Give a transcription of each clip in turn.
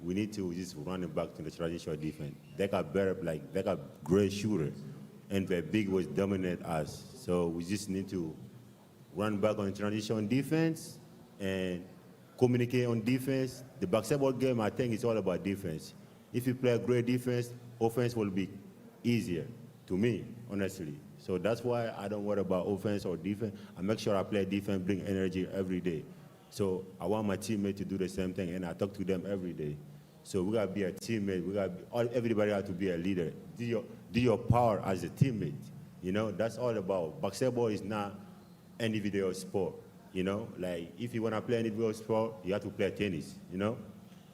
we need to just run it back to the traditional defense. They got better, like they got great shooter, and the big was dominate us. So we just need to run back on the traditional defense and communicate on defense. The basketball game, I think, is all about defense. If you play a great defense, offense will be easier to me, honestly. So that's why I don't worry about offense or defense. I make sure I play defense, bring energy every day. So I want my teammates to do the same thing, and I talk to them every day. So we gotta be a teammate. Everybody has to be a leader. Do your power as a teammate. You know, that's all about. Basketball is not individual sport. You know, like if you wanna play individual sport, you have to play tennis. You know,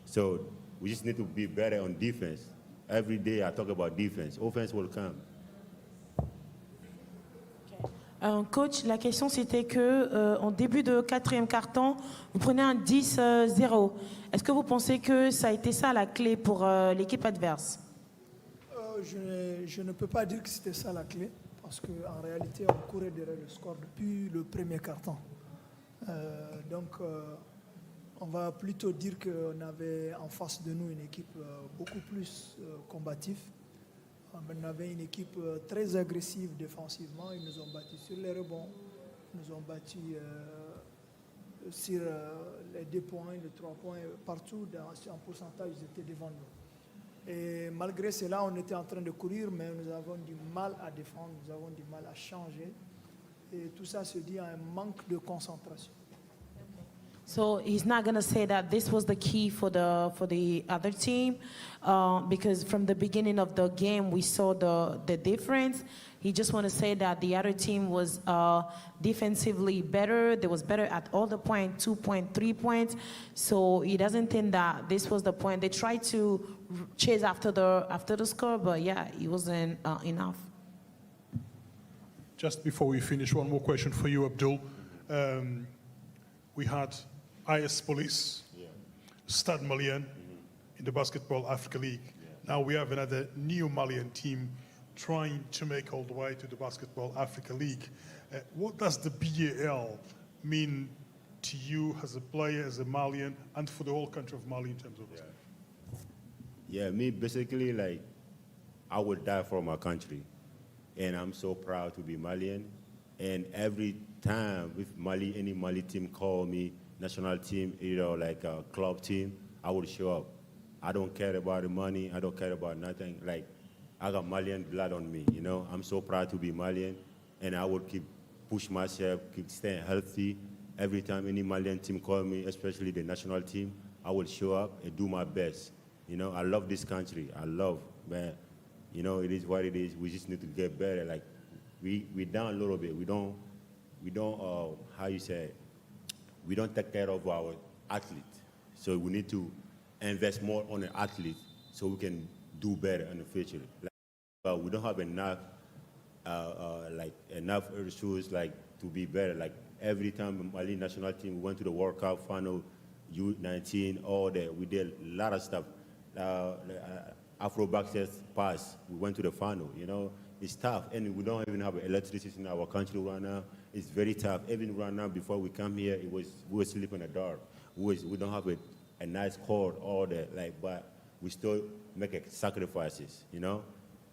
so we just need to be better on defense. Every day I talk about defense. Offense will come. Coach, la question c'était que en début de quatrième quart-temps, vous prenez un 10-0. Est-ce que vous pensez que ça a été ça la clé pour l'équipe adverse? Je ne peux pas dire que c'était ça la clé, parce qu'en réalité, on courait derrière le score depuis le premier quart-temps. Donc, on va plutôt dire qu'on avait en face de nous une équipe beaucoup plus combative. On avait une équipe très agressive défensivement. Ils nous ont battus sur les rebonds, ils nous ont battus sur les 2 points, les 3 points, partout en pourcentage, ils étaient devant nous. Et malgré cela, on était en train de courir, mais nous avons du mal à défendre, nous avons du mal à changer. Et tout ça se dit à un manque de concentration. So he's not going to say that this was the key for the other team, because from the beginning of the game we saw the difference. He just want to say that the other team was defensively better. They was better at all the points, 2 points, 3 points. So he doesn't think that this was the point. They tried to chase after the score, but yeah, it wasn't enough. Just before we finish, one more question for you, Abdul. We had IS Police, Stade Malien in the Basketball Africa League. Now we have another new Malian team trying to make all the way to the Basketball Africa League. What does the B.A.L mean to you as a player, as a Malian, and for the whole country of Mali in terms of basketball? Yeah, me basically, like, I would die for my country. And I'm so proud to be Malian. And every time if any Mali team call me, national team, like a club team, I would show up. I don't care about the money. I don't care about nothing. Like, I got Malian blood on me, you know. I'm so proud to be Malian, and I would keep push myself, keep staying healthy. Every time any Malian team call me, especially the national team, I will show up and do my best. You know, I love this country. I love, man. You know, it is what it is. We just need to get better. Like, we down a little bit. We don't, how you say it? We don't take care of our athletes. So we need to invest more on the athletes so we can do better in the future. Like, we don't have enough, enough resources like to be better. Like every time the Mali national team we went to the World Cup final, U19, all that, we did a lot of stuff. Afro Boxers pass, we went to the final. You know, it's tough, and we don't even have electricity in our country right now. It's very tough. Even right now, before we come here, we were sleeping in the dark. We don't have a nice court, all that. Like, but we still make sacrifices. You know,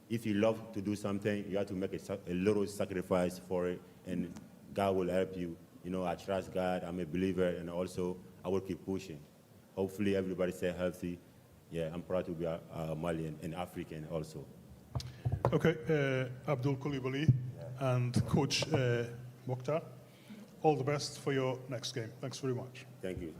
if you love to do something, you have to make a little sacrifice for it, and God will help you. You know, I trust God. I'm a believer, and also I will keep pushing. Hopefully, everybody stay healthy. Yeah, I'm proud to be a Malian and African also. Okay, Abdul Koulibaly and Coach Mokhtar, all the best for your next game. Thanks very much. Thank you.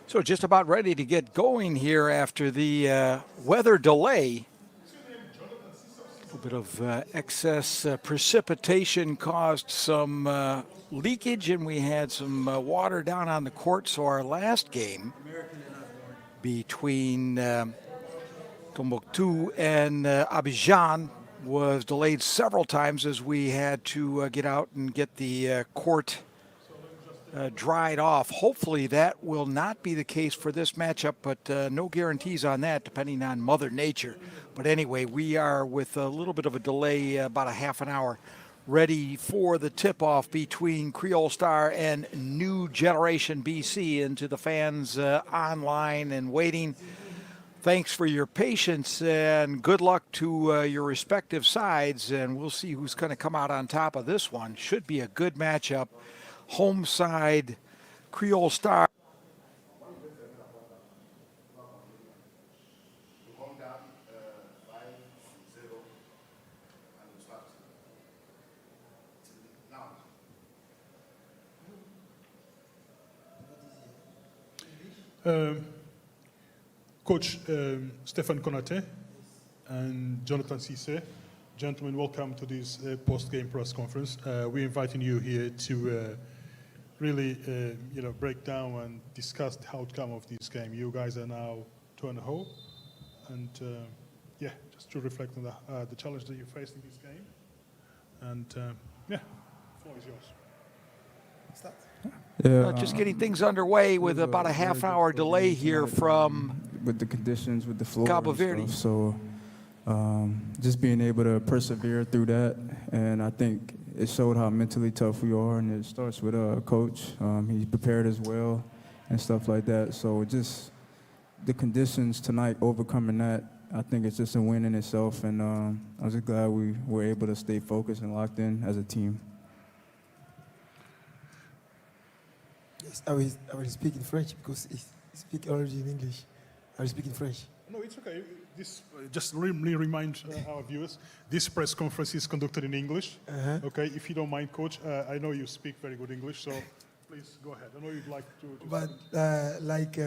So just about ready to get going here after the weather delay. A little bit of excess precipitation caused some leakage, and we had some water down on the court. So our last game between Tombouctou and Abidjan was delayed several times as we had to get out and get the court dried off. Hopefully that will not be the case for this matchup, but no guarantees on that depending on Mother Nature. But anyway, we are with a little bit of a delay, about a half an hour, ready for the tip-off between Kriol Star and New Generation BC. And to the fans online and waiting, thanks for your patience and good luck to your respective sides. And we'll see who's going to come out on top of this one. Should be a good matchup. Home side, Kriol Star. Coach Stéphane Konaté and Jonathan Cissé, gentlemen, welcome to this post-game press conference. We're inviting you here to really, break down and discuss the outcome of this game. You guys are now 2-0, and just to reflect on the challenge that you faced in this game. And the floor is yours. Start. Yeah, Just getting things underway with about a half-hour delay here from with the conditions, with the floor, Cabo and Verde. stuff. So just being able to persevere through that, and I think it showed how mentally tough we are. And it starts with a coach. He prepared as well, and stuff like that. So just the conditions tonight, overcoming that, I think it's just a win in itself. And I'm just glad we were able to stay focused and locked in as a team. Yes, I will speak in French because I speak already in English. I will speak in French. No, it's okay. This just really remind our viewers, this press conference is conducted in English. Okay, if you don't mind, Coach, I know you speak very good English, so please go ahead. I know you'd like to But like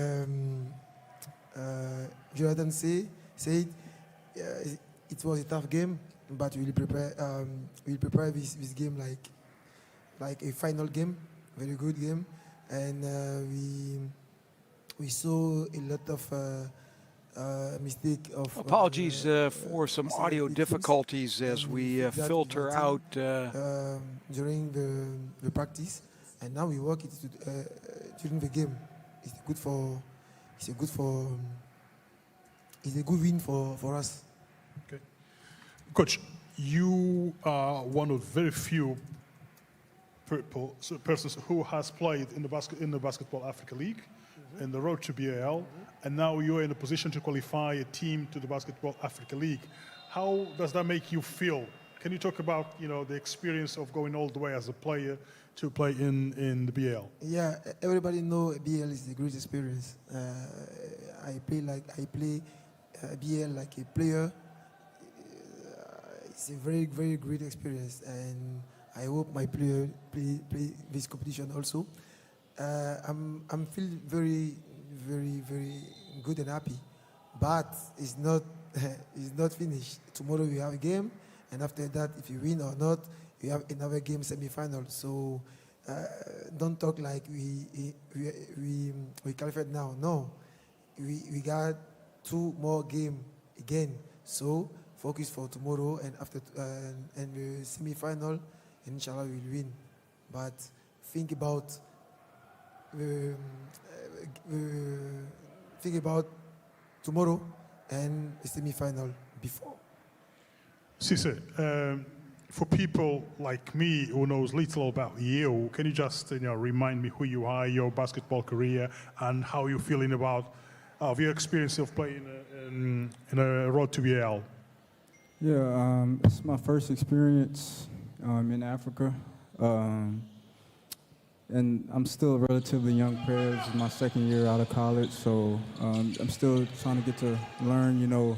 Jonathan said, it was a tough game, but we'll prepare this game like a final game, very good game. And we saw a lot of mistake of apologies for some audio difficulties as we filter out during the practice, and now we work it during the game. It's a good win for us. Okay, Coach, you are one of very few persons who has played in the Basketball Africa League, in the road to B.A.L, and now you're in a position to qualify a team to the Basketball Africa League. How does that make you feel? Can you talk about the experience of going all the way as a player to play in the B.A.L? Yeah, everybody know B.A.L is a great experience. I play B.A.L like a player. It's a very, very great experience, and I hope my player play this competition also. I'm feeling very, very, very good and happy, but it's not finished. Tomorrow we have a game, and after that, if you win or not, we have another game semi-final. So don't talk like we qualified now. No, we got 2 more games again. So focus for tomorrow, and after and the semi-final. Inshallah, we'll win. But think about tomorrow and the semi-final before. Cissé, for people like me who knows little about you, can you just remind me who you are, your basketball career, and how you're feeling about your experience of playing in a road to B.A.L? Yeah, it's my first experience in Africa, and I'm still a relatively young player. This is my second year out of college, so I'm still trying to get to learn,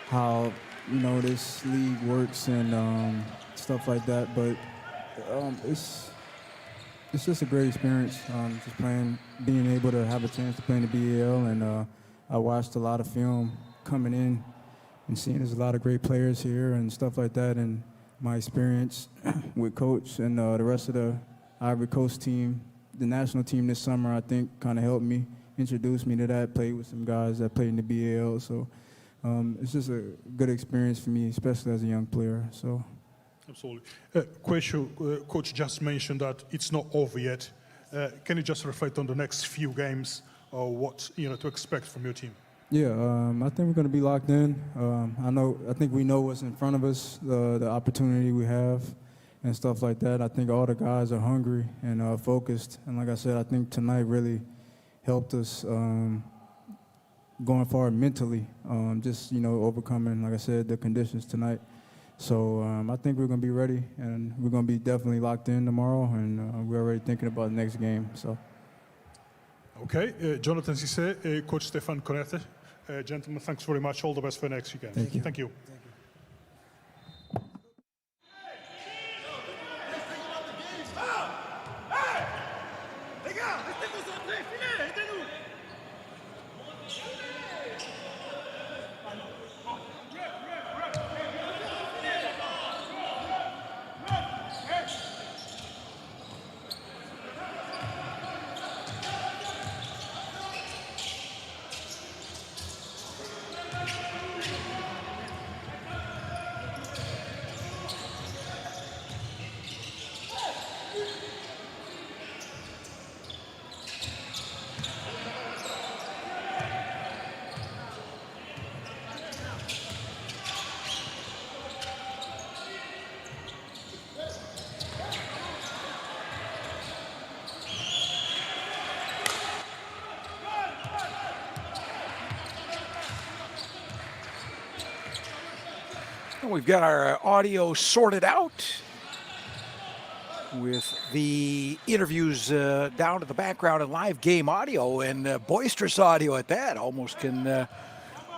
how this league works and stuff like that. But it's it's just a great experience. Just being able to have a chance to play in the B.A.L. and I watched a lot of film coming in and seeing there's a lot of great players here and stuff like that. And my experience with Coach and the rest of the Ivory Coast team, the national team this summer, I think kind of helped me, introduced me to that, played with some guys that played in the B.A.L. So it's just a good experience for me, especially as a young player. So. Absolutely. Coach just mentioned that it's not over yet. Can you just reflect on the next few games or what to expect from your team? Yeah, I think we're going to be locked in. I think we know what's in front of us, the opportunity we have, and stuff like that. I think all the guys are hungry and focused. And like I said, I think tonight really helped us going forward mentally. Just overcoming, like I said, the conditions tonight. So I think we're going to be ready, and we're going to be definitely locked in tomorrow, and we're already thinking about the next game. So. Okay, Jonathan Cissé, Coach Stéphane Conerte. Gentlemen, thanks very much. All the best for next weekend. Thank you. Thank you. We've got our audio sorted out with the interviews down to the background and live game audio and boisterous audio at that. Almost can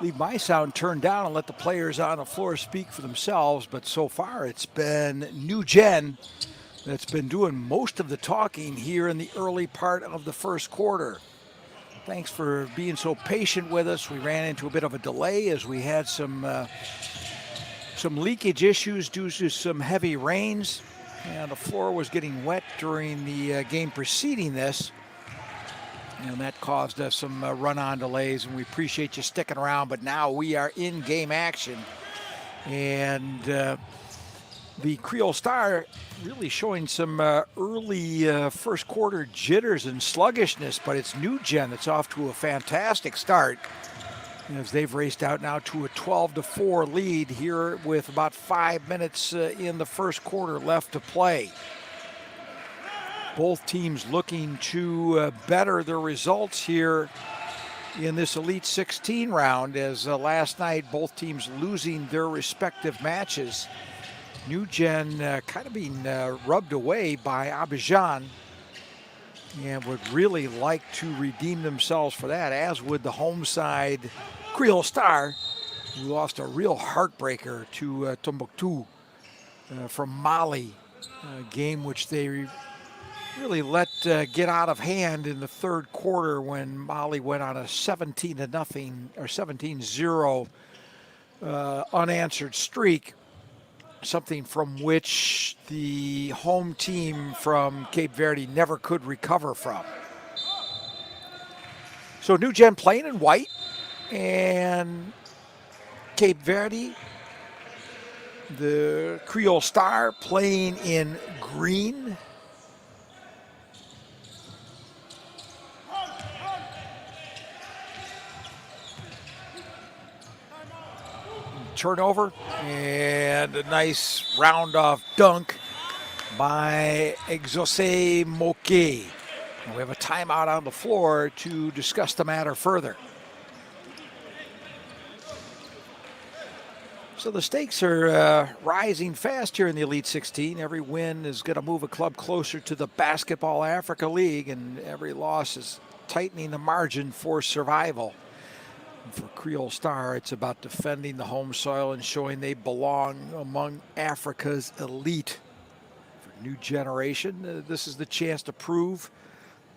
leave my sound turned down and let the players on the floor speak for themselves. But so far it's been New Gen that's been doing most of the talking here in the early part of the first quarter. Thanks for being so patient with us. We ran into a bit of a delay as we had some leakage issues due to some heavy rains, and the floor was getting wet during the game preceding this, and that caused us some run-on delays, and we appreciate you sticking around. But now we are in game action, and the Kriol Star really showing some early first quarter jitters and sluggishness, but it's New Gen that's off to a fantastic start, as they've raced out now to a 12-4 lead here with about 5 minutes in the first quarter left to play. Both teams looking to better their results here in this Elite 16 round, as last night both teams losing their respective matches. New Gen kind of being rubbed away by Abidjan, and would really like to redeem themselves for that, as would the home side Kriol Star, who lost a real heartbreaker to Tombouctou from Mali, a game which they really let get out of hand in the third quarter when Mali went on a 17-0 or 17-0 unanswered streak, something from which the home team from Cape Verde never could recover from. So New Gen playing in white, and Cape Verde, the Kriol Star, playing in green. Turnover, and a nice round-off dunk by Exaucé Moquet. And we have a timeout on the floor to discuss the matter further. So the stakes are rising fast here in the Elite 16. Every win is going to move a club closer to the Basketball Africa League, and every loss is tightening the margin for survival. And for Kriol Star, it's about defending the home soil and showing they belong among Africa's elite. For new generation. This is the chance to prove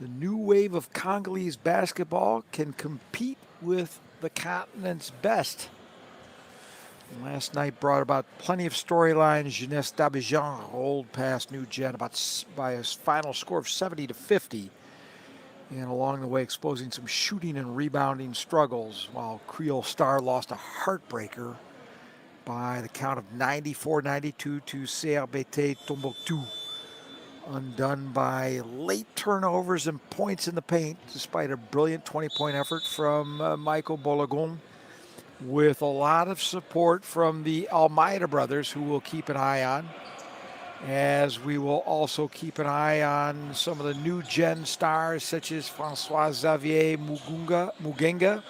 the new wave of Congolese basketball can compete with the continent's best. And last night brought about plenty of storylines. Jeunesse d'Abidjan rolled past New Gen by a final score of 70-50. And along the way exposing some shooting and rebounding struggles, while Kriol Star lost a heartbreaker by the count of 94-92 to CRBT Tombouctou. Undone by late turnovers and points in the paint, despite a brilliant 20-point effort from Michael Bologon, with a lot of support from the Almeida brothers, who we'll keep an eye on, as we will also keep an eye on some of the new gen stars, such as Francois Xavier Mugenga.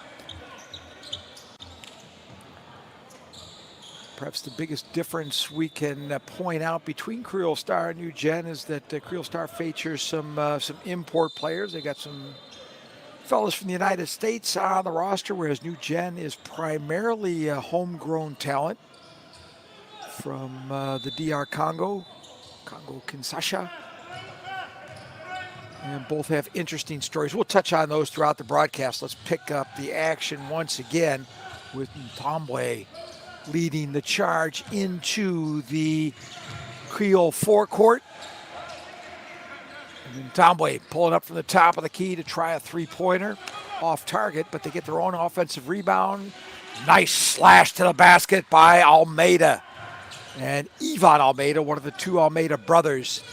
Perhaps the biggest difference we can point out between Kriol Star and New Gen is that Kriol Star features some import players. They got some fellas from the United States on the roster, whereas New Gen is primarily a homegrown talent from the DR Congo Kinshasa. And both have interesting stories. We'll touch on those throughout the broadcast. Let's pick up the action once again with Ntambwe leading the charge into the Kriol forecourt. And Ntambwe pulling up from the top of the key to try a three-pointer off target, but they get their own offensive rebound. Nice slash to the basket by Almeida. And Ivan Almeida, one of the two Almeida brothers,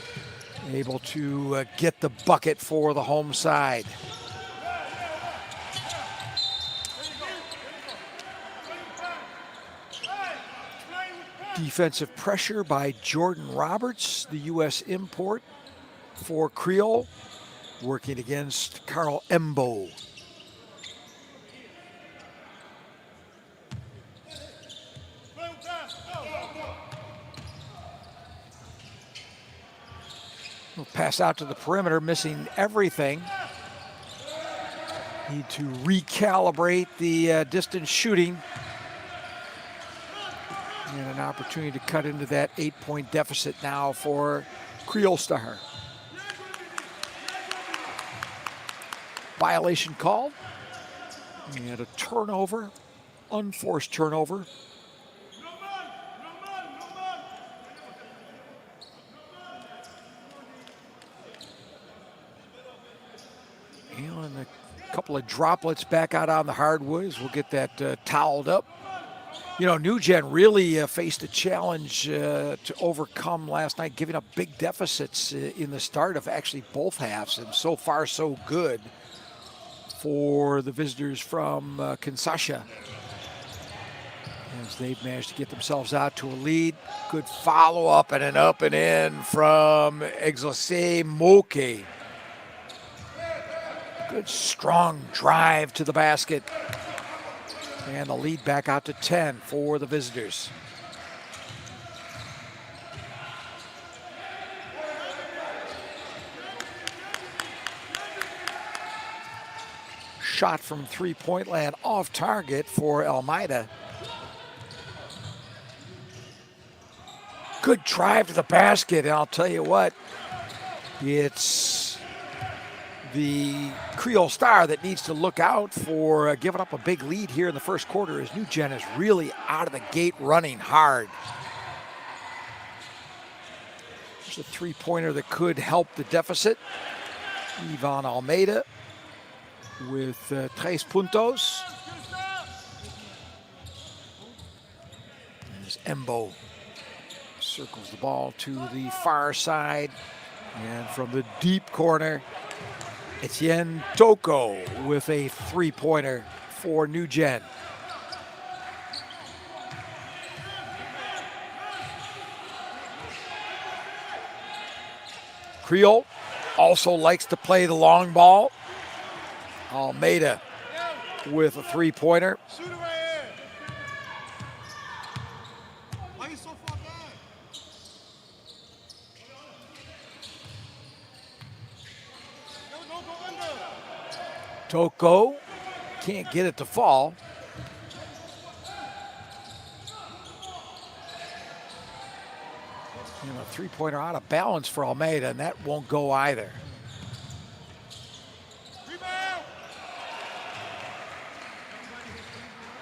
able to get the bucket for the home side. Defensive pressure by Jordan Roberts, the U.S. import for Kriol, working against Carl Embo. We'll pass out to the perimeter, missing everything. Need to recalibrate the distance shooting. And an opportunity to cut into that 8-point deficit now for Kriol Star. Violation called. And a turnover, unforced turnover. And a couple of droplets back out on the hardwoods. We'll get that toweled up. You know, New Gen really faced a challenge to overcome last night, giving up big deficits in the start of actually both halves, and so far so good for the visitors from Kinshasa, as they've managed to get themselves out to a lead. Good follow-up and an up and in from Exaucé Moke. Good strong drive to the basket. And the lead back out to 10 for the visitors. Shot from three-point land off target for Almeida. Good drive to the basket, and I'll tell you what, it's the Kriol Star that needs to look out for giving up a big lead here in the first quarter, as New Gen is really out of the gate running hard. There's a three-pointer that could help the deficit. Ivan Almeida with 3 puntos. There's Embo. Circles the ball to the far side. And from the deep corner, Etienne Toko with a three-pointer for New Gen. Kriol also likes to play the long ball. Almeida with a three-pointer. Toko can't get it to fall. And a three-pointer out of balance for Almeida, and that won't go either.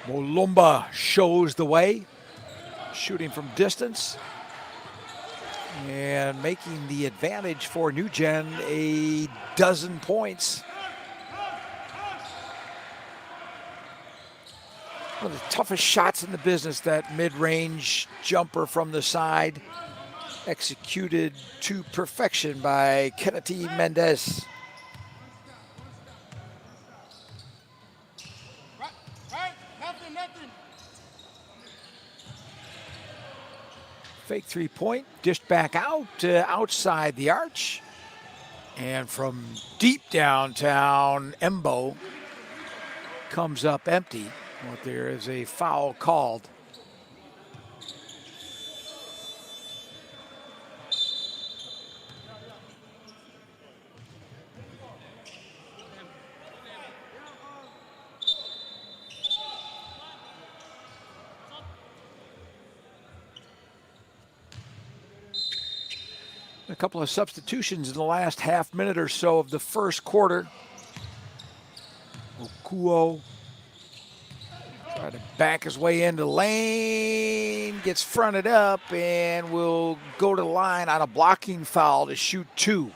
Molumba shows the way, shooting from distance and making the advantage for New Gen a dozen points. One of the toughest shots in the business, that mid-range jumper from the side, executed to perfection by Kennedy Mendez. Fake three-point, dished back out, outside the arch. And from deep downtown, Embo comes up empty. But there is a foul called. A couple of substitutions in the last half minute or so of the first quarter. Okuo trying to back his way into the lane, gets fronted up, and will go to the line on a blocking foul to shoot two.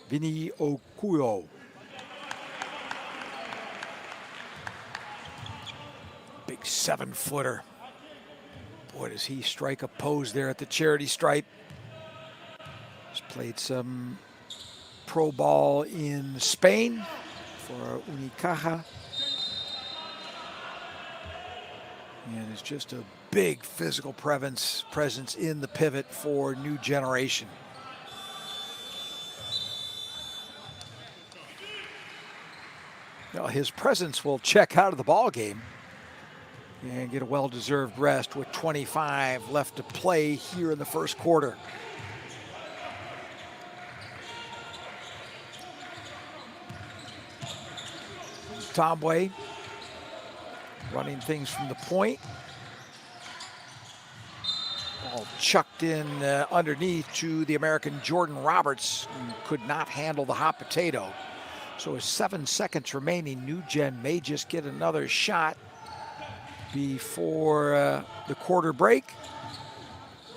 Vini Okuo. Big 7-footer. Boy, does he strike a pose there at the charity stripe. He's played some pro ball in Spain for Unicaja. And is just a big physical presence in the pivot for New Generation. Well, his presence will check out of the ball game and get a well-deserved rest with 25 left to play here in the first quarter. Tombwe running things from the point. Ball chucked in underneath to the American Jordan Roberts, who could not handle the hot potato. So with 7 seconds remaining, New Gen may just get another shot before the quarter break.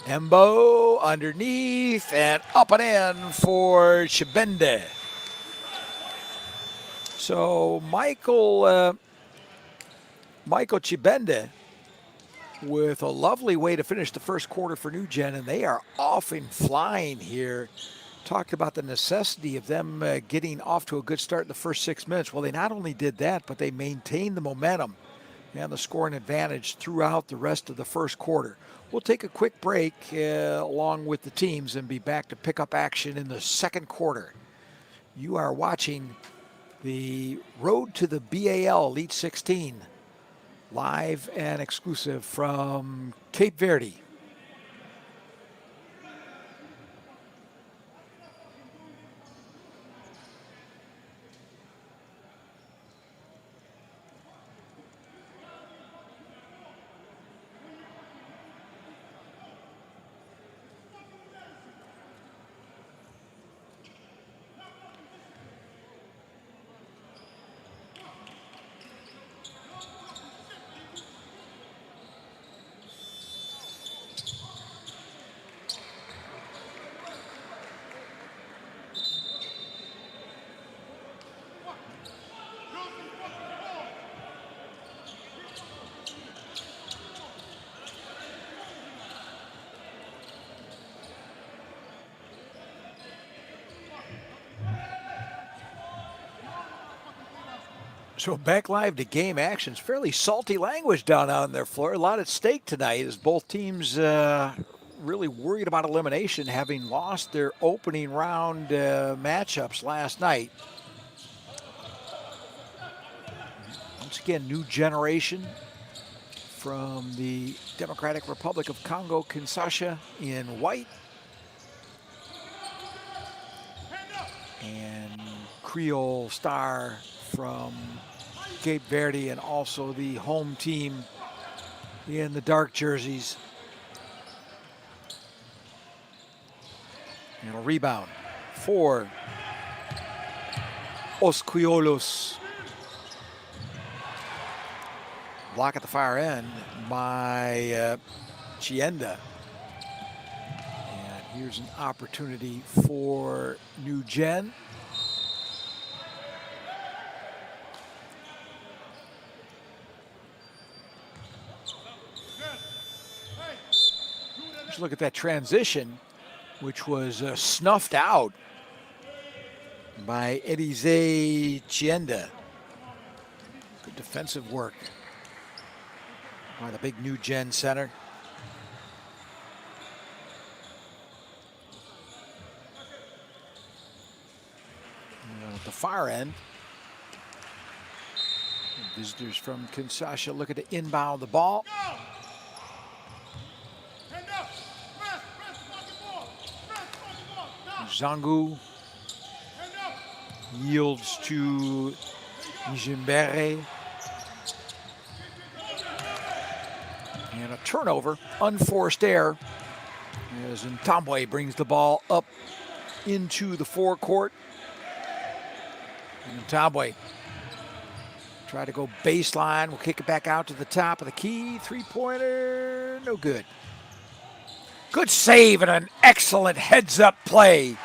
Embo underneath and up and in for Chibende. So Michael Chibende with a lovely way to finish the first quarter for New Gen, and they are off and flying here. Talked about the necessity of them getting off to a good start in the first 6 minutes. Well, they not only did that, but they maintained the momentum and the scoring advantage throughout the rest of the first quarter. We'll take a quick break along with the teams and be back to pick up action in the second quarter. You are watching the Road to the B.A.L. Elite 16, live and exclusive from Cape Verde. So back live to game actions. Fairly salty language down on their floor. A lot at stake tonight as both teams really worried about elimination, having lost their opening round matchups last night. Once again, new generation from the Democratic Republic of Congo, Kinshasa in white. And Kriol star from Cape Verde, and also the home team in the dark jerseys. And a rebound for Os Criollos. Block at the far end by Chienda. And here's an opportunity for New Gen. Just look at that transition, which was snuffed out by Elize Chienda. Good defensive work by the big New Gen center. And at the far end, visitors from Kinshasa looking to inbound the ball. Zangu yields to Njimbere. And a turnover, unforced error, as Ntambwe brings the ball up into the forecourt. And Ntambwe try to go baseline. We'll kick it back out to the top of the key. Three-pointer, no good. Good save and an excellent heads-up play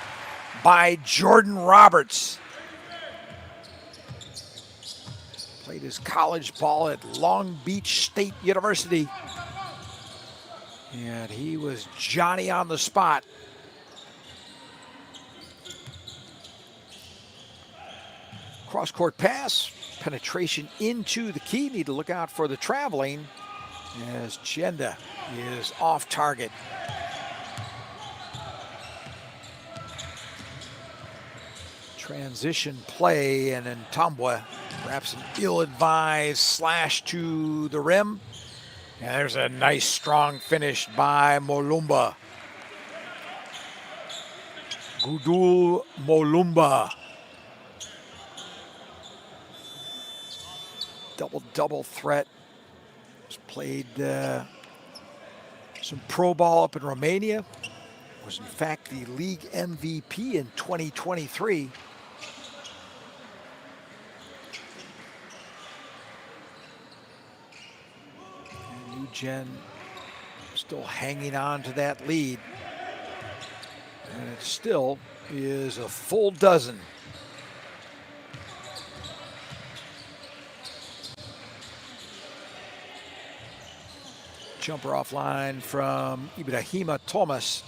by Jordan Roberts. Played his college ball at Long Beach State University. And he was Johnny on the spot. Cross-court pass, penetration into the key. Need to look out for the traveling as Chienda is off target. Transition play, and then Ntambwe wraps an ill-advised slash to the rim. And there's a nice strong finish by Molumba. Gudul Molumba. Double threat. Has played some pro ball up in Romania. Was in fact the league MVP in 2023. And New Gen still hanging on to that lead. And it still is a full dozen. Jumper offline from Ibrahima Thomas.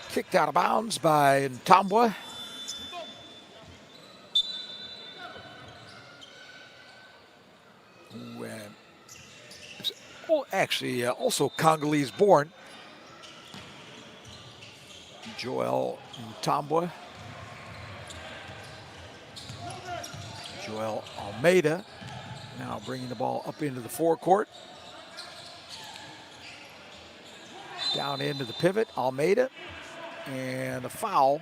Kicked out of bounds by Ntambwe. Who is actually also Congolese born. Joel Ntambwe. Joel Almeida now bringing the ball up into the forecourt. Down into the pivot, Almeida. And a foul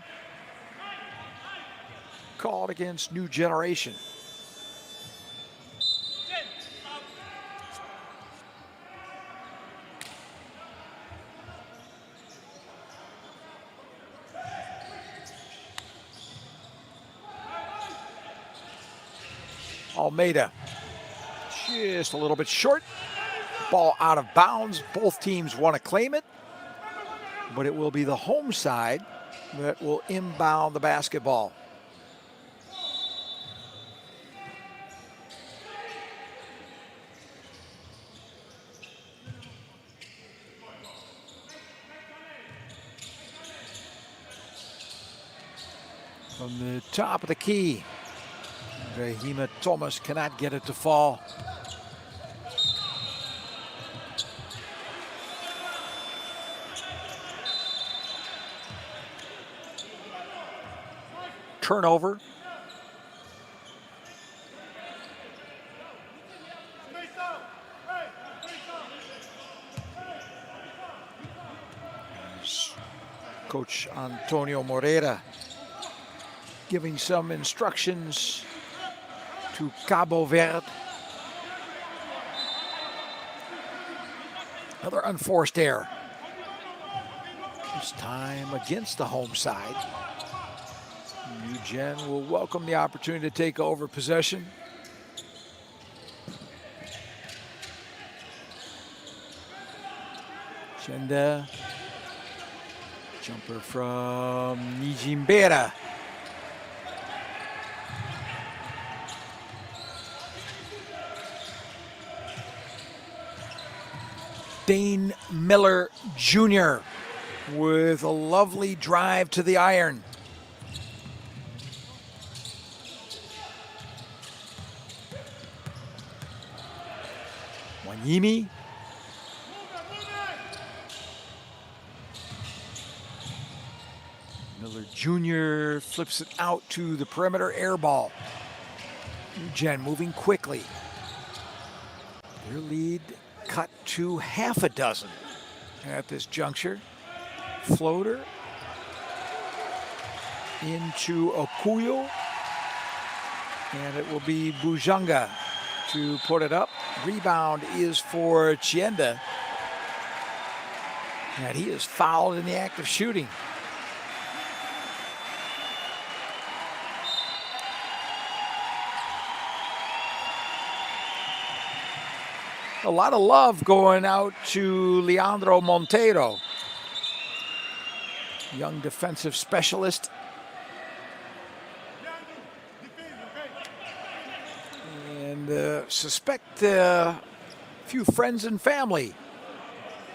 called against New Generation. Almeida just a little bit short. Ball out of bounds. Both teams want to claim it, but it will be the home side that will inbound the basketball. From the top of the key, Ibrahima Thomas cannot get it to fall. turnover. Coach Antonio Moreira giving some instructions to Cabo Verde. Another unforced error. This time against the home side. Eugene will welcome the opportunity to take over possession. Chenda. Jumper from Nijimbera. Dane Miller Jr. with a lovely drive to the iron. Wanyimi. Miller Jr. flips it out to the perimeter, air ball. Eugene moving quickly. Their lead cut to half a dozen at this juncture. Floater into Okuyo. And it will be Bujanga to put it up. Rebound is for Chienda. And he is fouled in the act of shooting. A lot of love going out to Leandro Monteiro, young defensive specialist. And suspect a few friends and family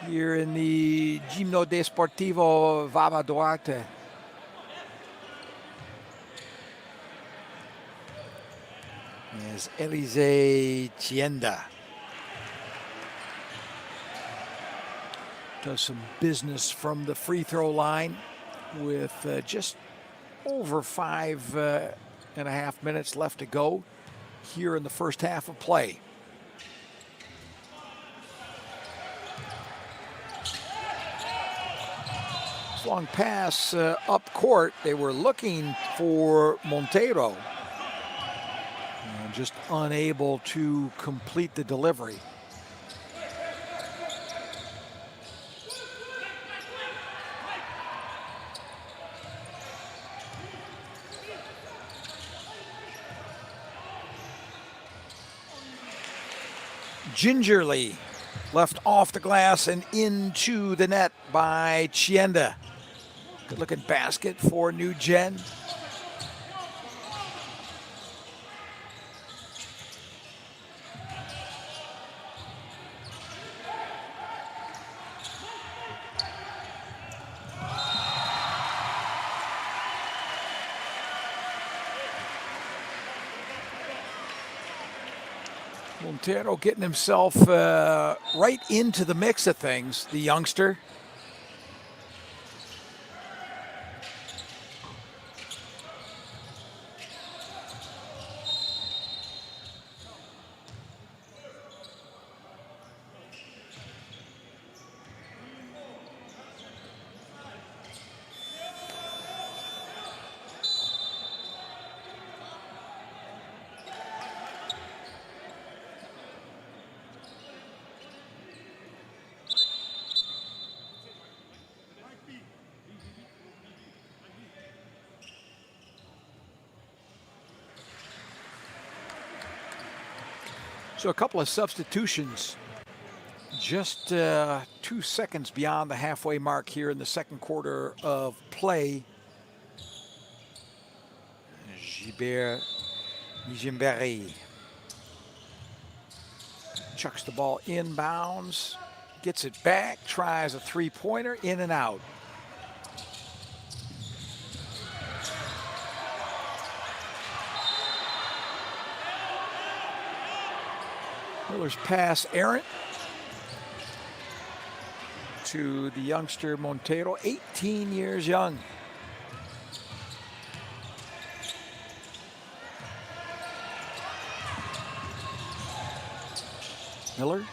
here in the Gimno Desportivo Vava Duarte. There's Elise Chienda. Does some business from the free throw line with just over 5.5 minutes left to go here in the first half of play. Long pass up court. They were looking for Monteiro and just unable to complete the delivery. Gingerly left off the glass and into the net by Chienda. Good looking basket for New Gen. Montero getting himself right into the mix of things, the youngster. So a couple of substitutions, just 2 seconds beyond the halfway mark here in the second quarter of play. Nijimberi chucks the ball inbounds, gets it back, tries a three-pointer, in and out. Miller's pass errant to the youngster Monteiro, 18 years young. Miller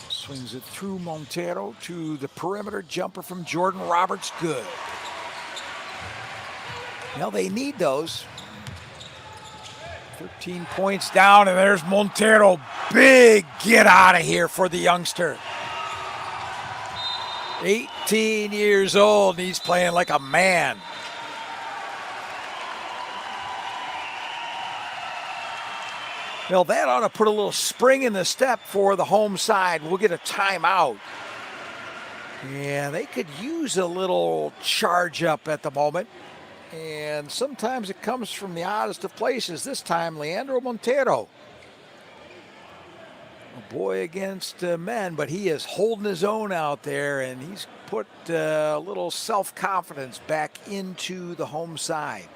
swings it through Montero to the perimeter jumper from Jordan Roberts. Good. Well, they need those. 13 points down, and there's Montero. Big get out of here for the youngster. 18 years old, and he's playing like a man. Well, that ought to put a little spring in the step for the home side. We'll get a timeout. Yeah, they could use a little charge up at the moment. And sometimes it comes from the oddest of places. This time, Leandro Montero. A boy against men, but he is holding his own out there, and he's put a little self-confidence back into the home side.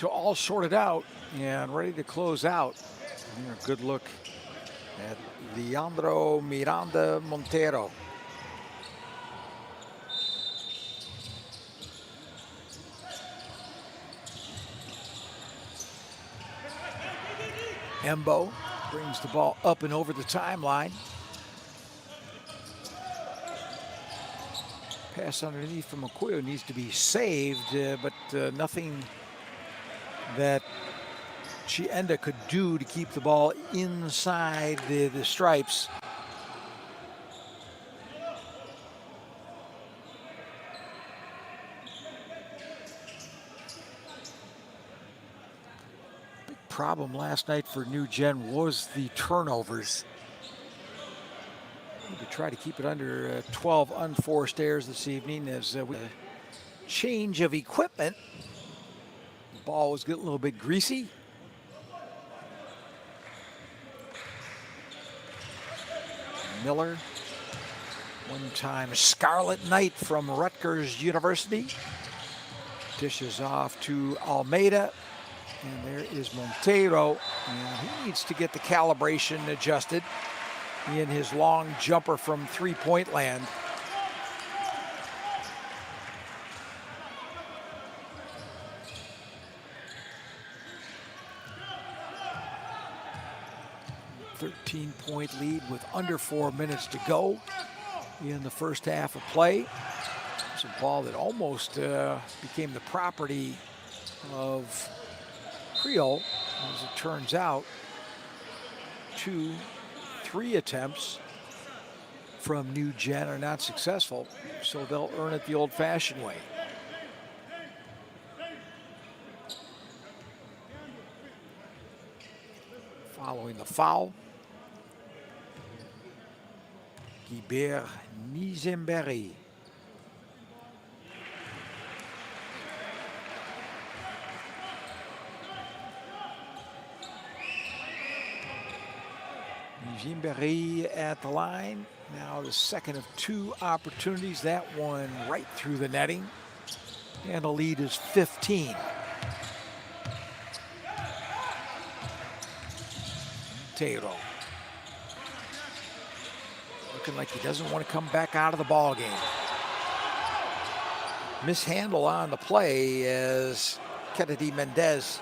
So all sorted out and ready to close out. Here, a good look at Leandro Miranda Montero. Embo brings the ball up and over the timeline. Pass underneath from Okoye needs to be saved, but nothing that Chienda could do to keep the ball inside the stripes. Big problem last night for New Gen was the turnovers. Need to try to keep it under 12 unforced errors this evening as we change of equipment. Ball was getting a little bit greasy. Miller, one-time Scarlet Knight from Rutgers University. Dishes off to Almeida, and there is Montero. And he needs to get the calibration adjusted in his long jumper from three-point land. .-point lead with under 4 minutes to go in the first half of play. It's a ball that almost became the property of Kriol. As it turns out, 2-3 attempts from New Gen are not successful, so they'll earn it the old-fashioned way. Following the foul, Guibert Nizemberi. Nizemberi at the line. Now the second of two opportunities. That one right through the netting. And the lead is 15. Montero. Looking like he doesn't want to come back out of the ball game. Mishandle on the play as Kennedy Mendez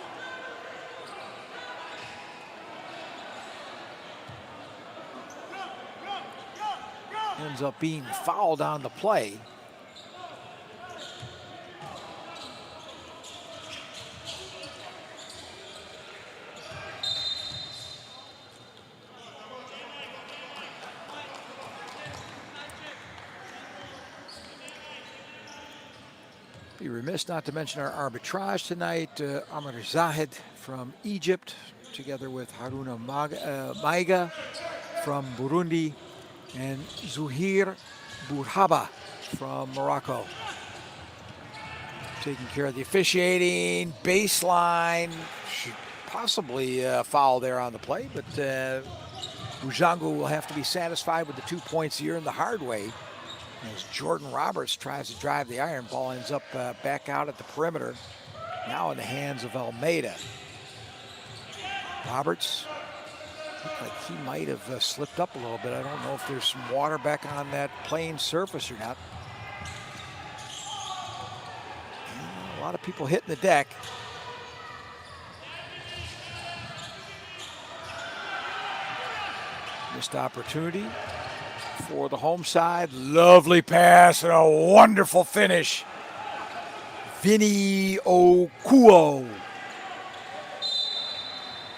ends up being fouled on the play. Be remiss not to mention our arbitrage tonight. Amr Zahid from Egypt, together with Haruna Maiga from Burundi, and Zuhir Burhaba from Morocco. Taking care of the officiating, baseline, should possibly foul there on the play, but Bujangu will have to be satisfied with the 2 points here in the hard way. As Jordan Roberts tries to drive the iron, ball ends up back out at the perimeter. Now in the hands of Almeida. Roberts, looked like he might have slipped up a little bit. I don't know if there's some water back on that playing surface or not. A lot of people hitting the deck. Missed opportunity for the home side. Lovely pass and a wonderful finish. Vinny Okuo.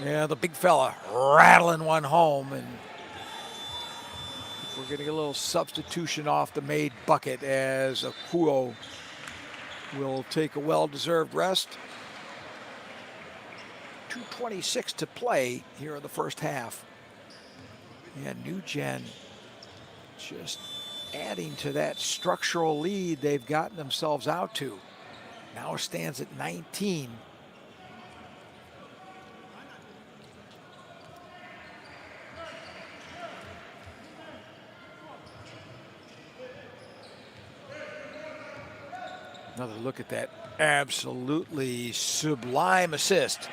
Yeah, the big fella rattling one home, and we're getting a little substitution off the made bucket as Okuo will take a well-deserved rest. 2:26 to play here in the first half. And New Gen just adding to that structural lead they've gotten themselves out to. Now stands at 19. Another look at that absolutely sublime assist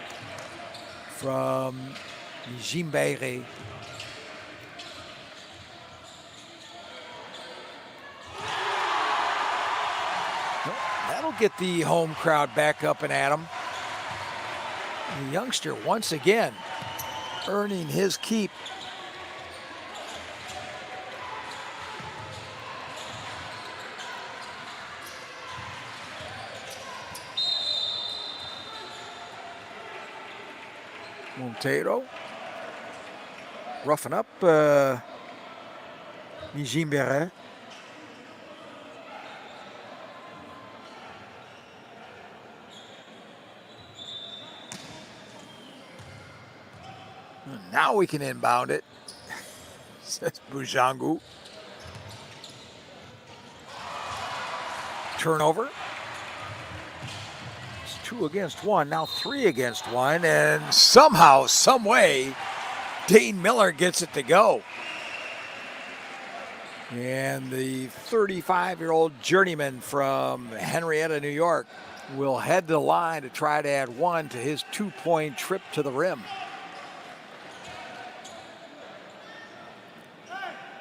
from Jimbere. That'll get the home crowd back up and at him. The youngster once again earning his keep. Monteiro roughing up Nijimbere. Now we can inbound it, says Bujangu. Turnover. It's 2 against 1, now 3 against 1, and somehow, some way, Dane Miller gets it to go. And the 35-year-old journeyman from Henrietta, New York, will head to the line to try to add 1 to his 2-point trip to the rim.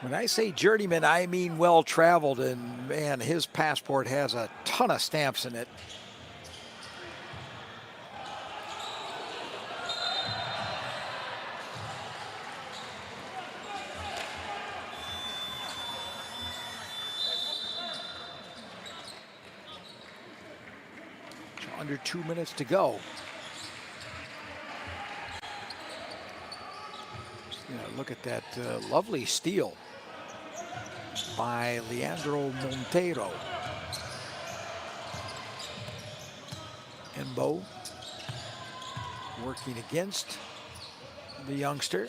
When I say journeyman, I mean well-traveled, and man, his passport has a ton of stamps in it. Under 2 minutes to go. Look at that lovely steal by Leandro Monteiro. Embo working against the youngster.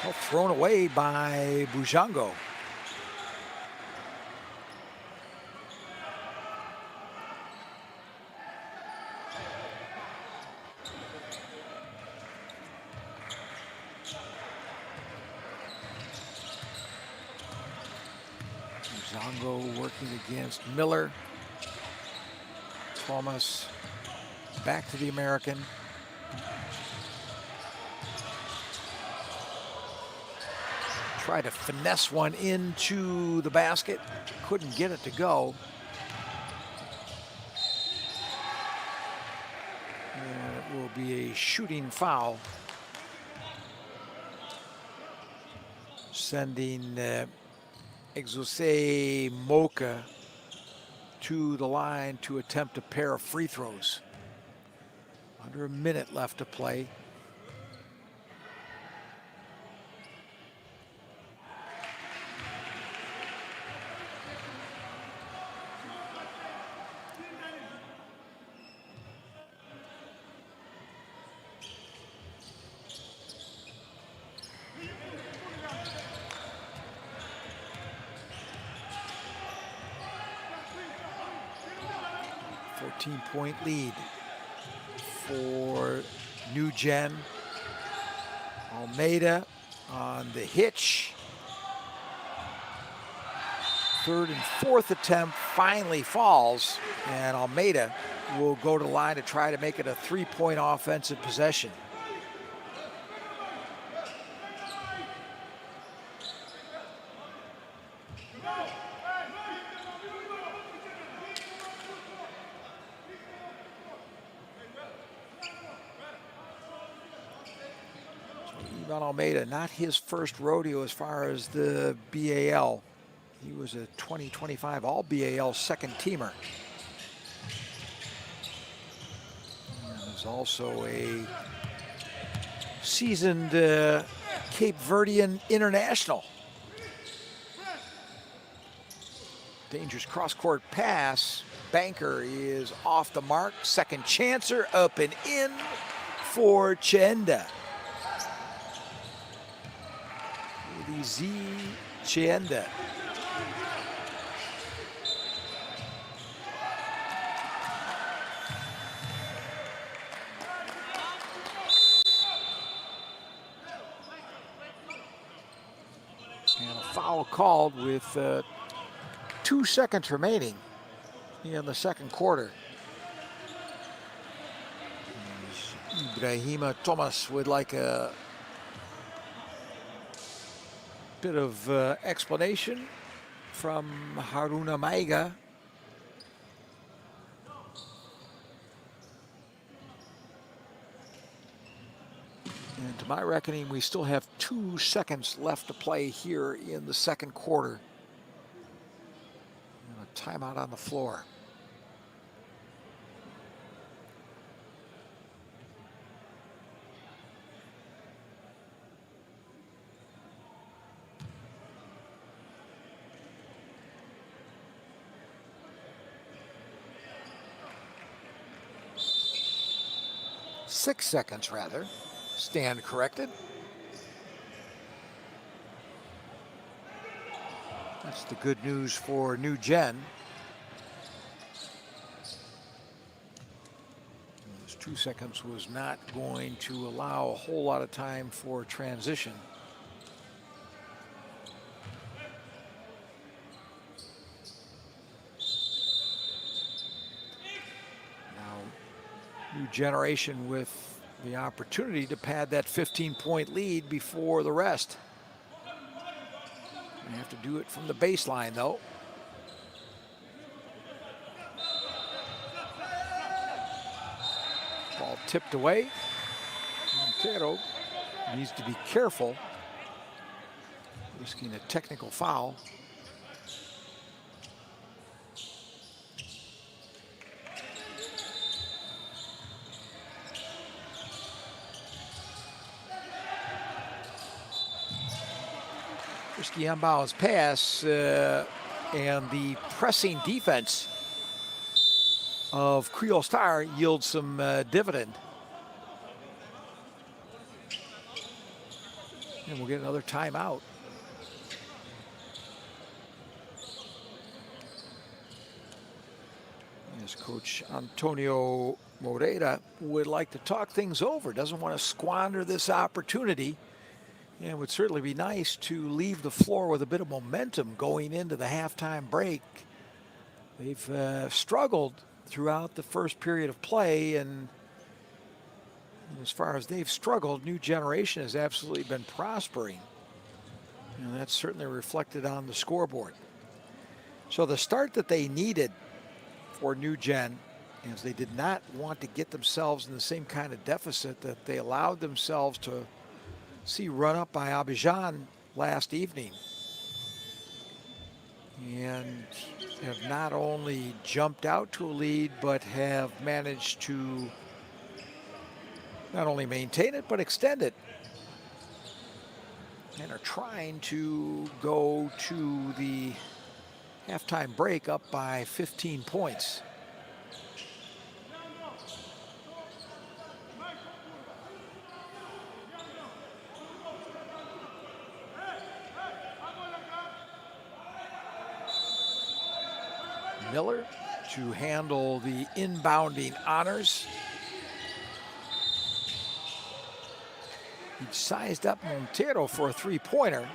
Well, thrown away by Bujango. Working against Miller. Thomas back to the American. Try to finesse one into the basket. Couldn't get it to go. And it will be a shooting foul. Sending Exose Mocha to the line to attempt a pair of free throws. Under a minute left to play. 15-point lead for New Gen. Almeida on the hitch. Third and fourth attempt finally falls, and Almeida will go to the line to try to make it a 3-point offensive possession. Almeida, not his first rodeo as far as the B.A.L. He was a 2025 All B.A.L. second teamer. He was also a seasoned Cape Verdean international. Dangerous cross-court pass. Banker is off the mark. Second chancer up and in for Chenda. Z Chenda. And a foul called with 2 seconds remaining in the second quarter. Ibrahima Thomas would like a bit of explanation from Haruna Maiga. And to my reckoning, we still have 2 seconds left to play here in the second quarter. And a timeout on the floor. Six seconds, rather. Stand corrected. That's the good news for New Gen. Those 2 seconds was not going to allow a whole lot of time for transition. New Generation with the opportunity to pad that 15-point lead before the rest. They have to do it from the baseline, though. Ball tipped away. Montero needs to be careful, risking a technical foul. Risky unbalanced pass, and the pressing defense of Kriol Star yields some dividend. And we'll get another timeout. As Coach Antonio Moreira would like to talk things over, doesn't want to squander this opportunity. And it would certainly be nice to leave the floor with a bit of momentum going into the halftime break. They've struggled throughout the first period of play, and as far as they've struggled, New Generation has absolutely been prospering. And that's certainly reflected on the scoreboard. So the start that they needed for New Gen, is they did not want to get themselves in the same kind of deficit that they allowed themselves to see run up by Abidjan last evening. And have not only jumped out to a lead, but have managed to not only maintain it, but extend it. And are trying to go to the halftime break up by 15 points. Miller to handle the inbounding honors. He sized up Montero for a three-pointer,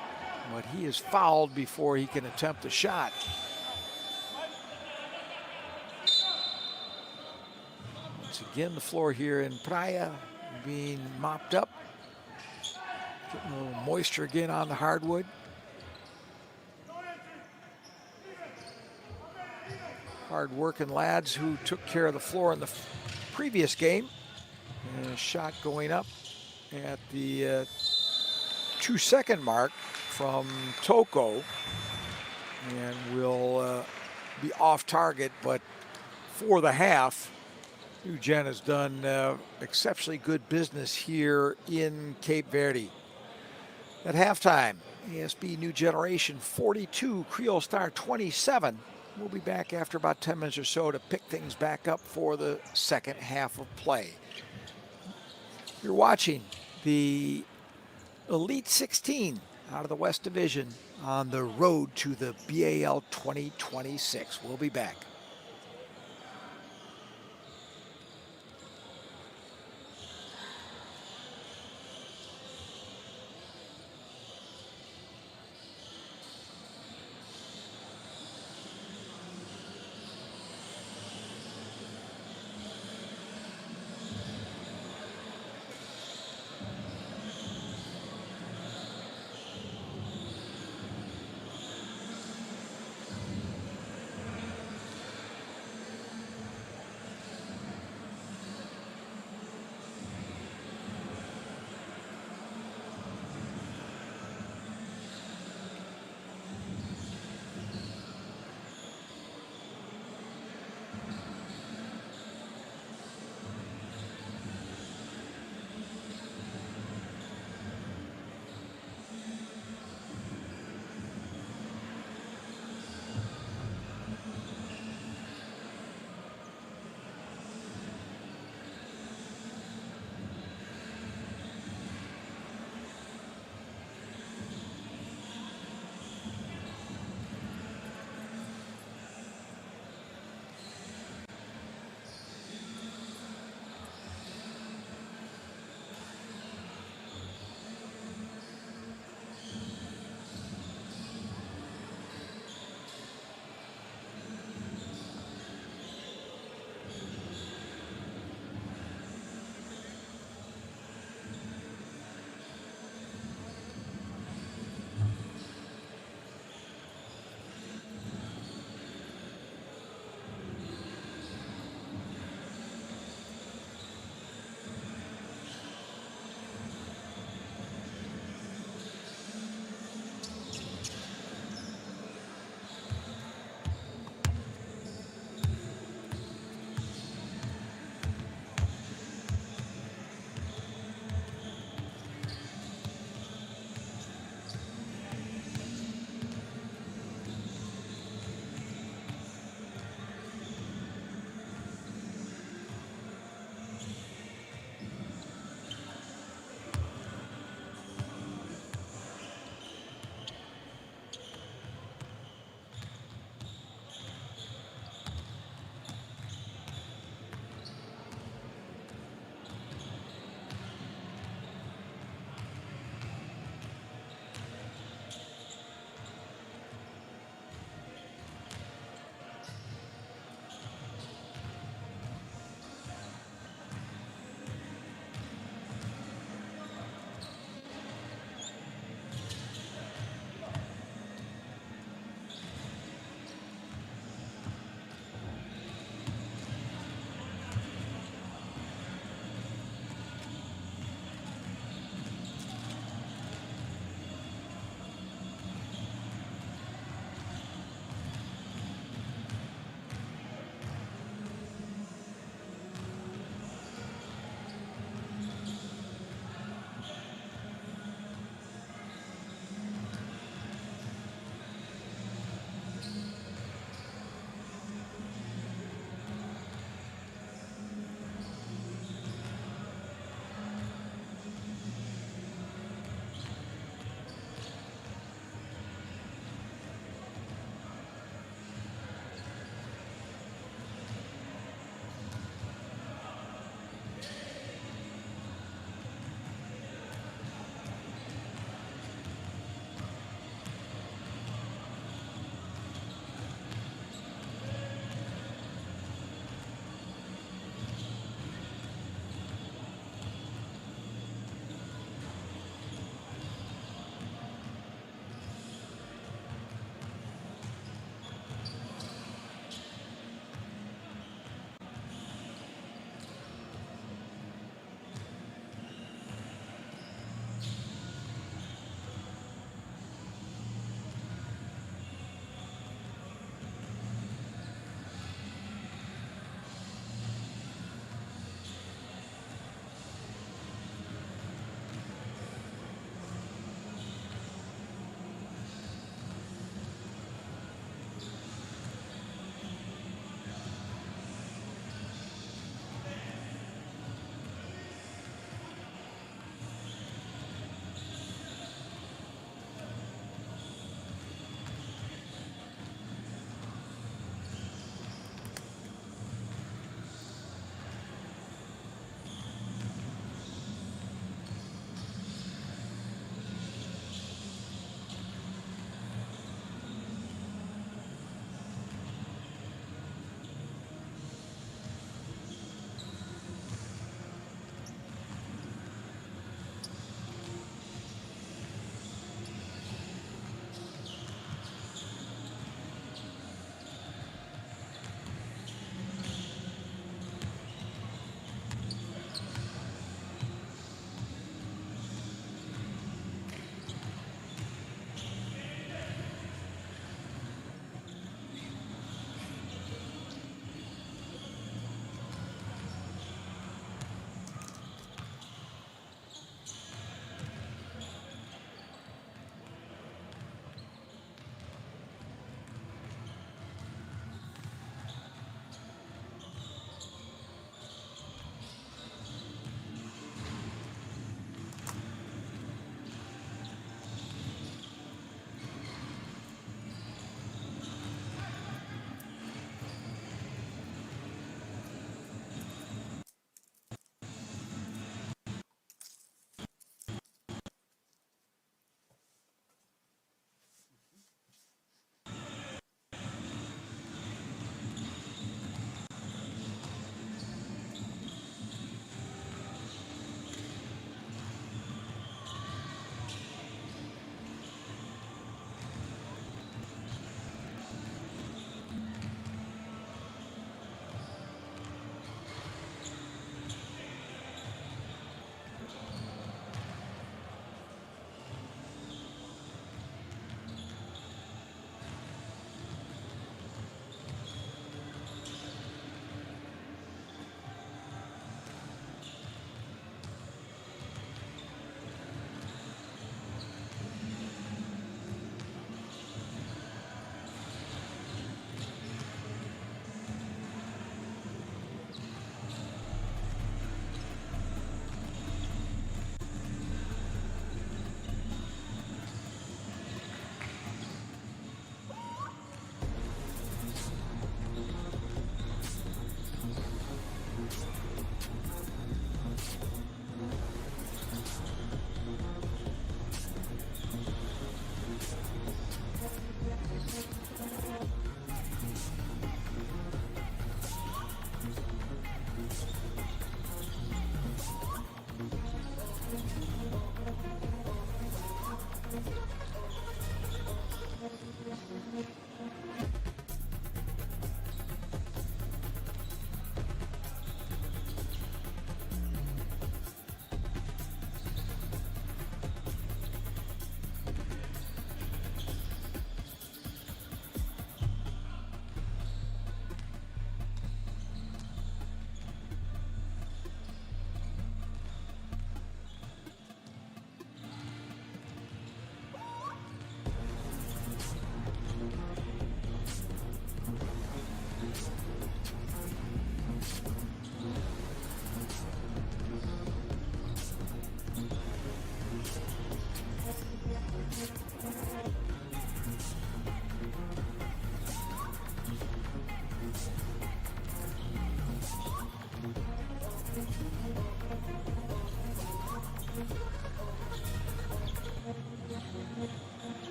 but he is fouled before he can attempt a shot. Once again, the floor here in Praia being mopped up. Getting a little moisture again on the hardwood. Hard-working lads who took care of the floor in the previous game. And a shot going up at the 2-second mark from Toko. And will be off target, but for the half, Eugen has done exceptionally good business here in Cape Verde. At halftime, ASB New Generation 42, Kriol Star 27. We'll be back after about 10 minutes or so to pick things back up for the second half of play. You're watching the Elite 16 out of the West Division on the road to the B.A.L 2026. We'll be back.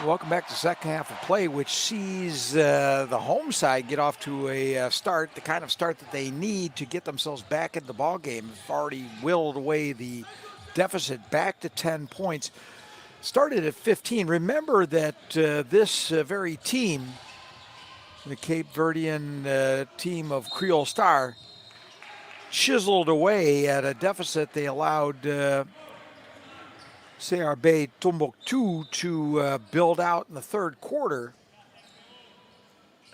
Welcome back to the second half of play, which sees the home side get off to a start, the kind of start that they need to get themselves back in the ball game. They've already whittled away the deficit back to 10 points. Started at 15. Remember that this very team, the Cape Verdean team of Kriol Star, chiseled away at a deficit. They allowed CRB Tombouctou to build out in the third quarter,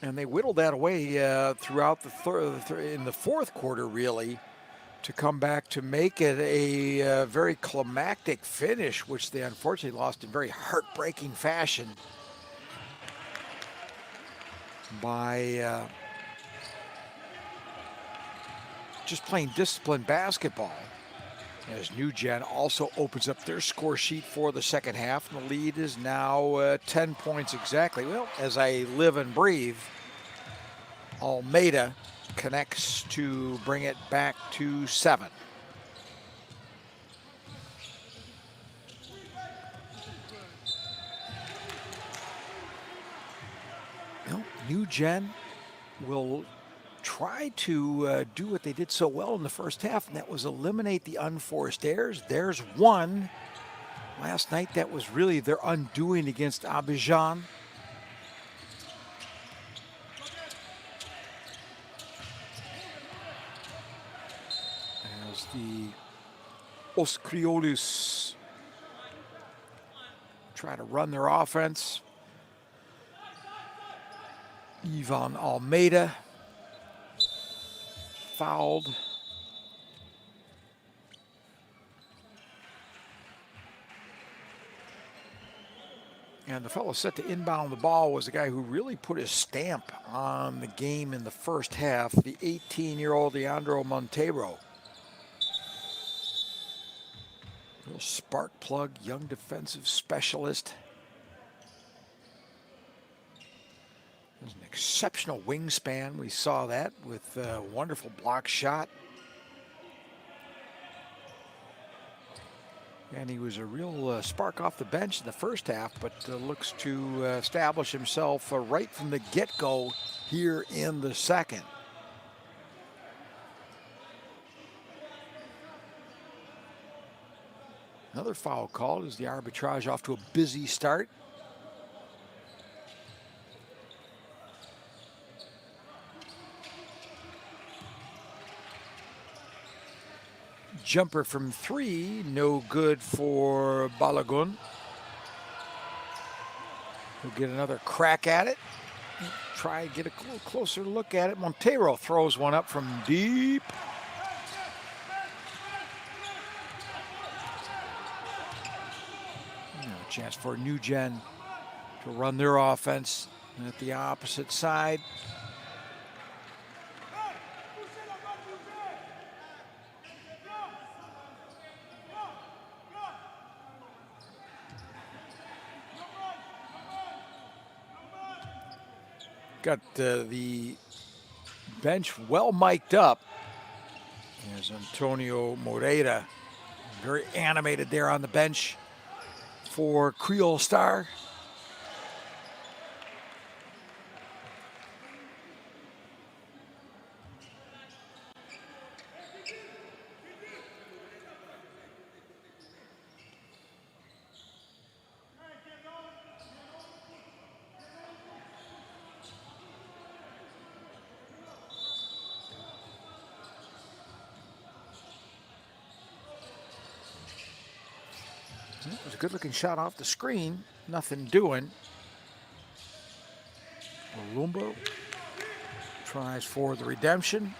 and they whittled that away throughout in the fourth quarter, really, to come back to make it a very climactic finish, which they unfortunately lost in very heartbreaking fashion by just playing disciplined basketball. As New Gen also opens up their score sheet for the second half, and the lead is now 10 points exactly. Well, as I live and breathe, Almeida connects to bring it back to 7. Well, New Gen will try to do what they did so well in the first half, and that was eliminate the unforced errors. There's one. Last night, that was really their undoing against Abidjan. As the Os Criollos try to run their offense. Ivan Almeida fouled. And the fellow set to inbound the ball was a guy who really put his stamp on the game in the first half, the 18-year-old Leandro Monteiro. Real spark plug, young defensive specialist. There's an exceptional wingspan. We saw that with a wonderful block shot. And he was a real spark off the bench in the first half, but looks to establish himself right from the get-go here in the second. Another foul called as the arbitrage off to a busy start. Jumper from 3, no good for Balogun. He'll get another crack at it. Try to get a little closer look at it. Monteiro throws one up from deep. A chance for New Gen to run their offense at the opposite side. Got the bench well mic'd up as Antonio Moreira, very animated there on the bench for Kriol Star. It was a good-looking shot off the screen. Nothing doing. Malumba tries for the redemption.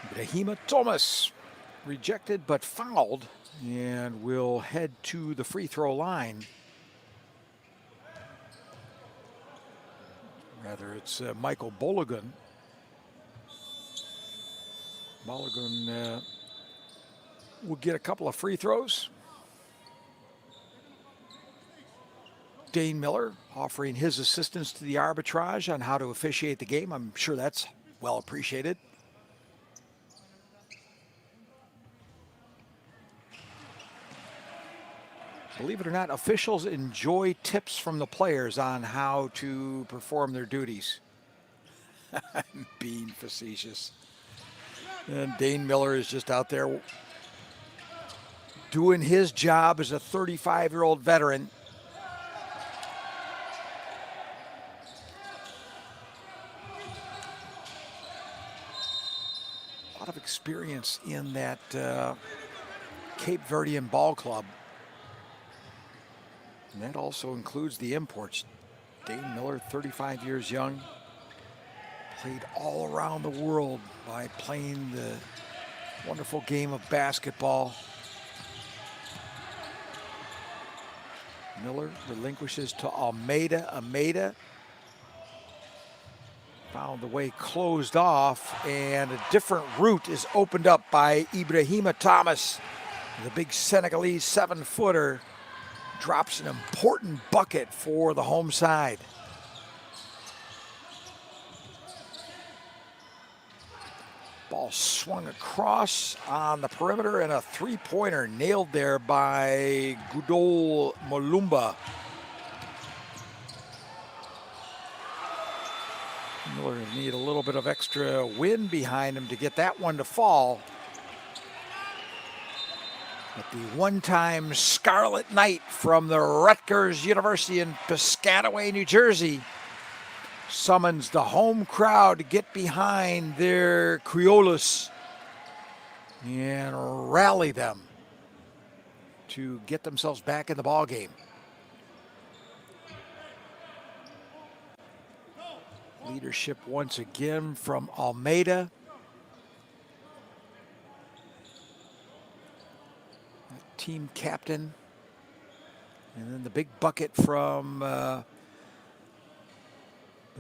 Ibrahima Thomas rejected but fouled and will head to the free throw line. Rather, it's Michael Bologun. Bologun will get a couple of free throws. Dane Miller offering his assistance to the arbitrage on how to officiate the game. I'm sure that's well appreciated. Believe it or not, officials enjoy tips from the players on how to perform their duties. I'm being facetious. And Dane Miller is just out there doing his job as a 35-year-old veteran. A lot of experience in that Cape Verdean ball club. And that also includes the imports. Dane Miller, 35 years young, played all around the world by playing the wonderful game of basketball. Miller relinquishes to Almeida. Almeida found the way closed off, and a different route is opened up by Ibrahima Thomas. The big Senegalese 7-footer drops an important bucket for the home side. Ball swung across on the perimeter, and a three-pointer nailed there by Gudol Malumba. Miller need a little bit of extra wind behind him to get that one to fall. But the one-time Scarlet Knight from the Rutgers University in Piscataway, New Jersey, summons the home crowd to get behind their Kriolos and rally them to get themselves back in the ball game. Leadership once again from Almeida. Team captain. And then the big bucket from the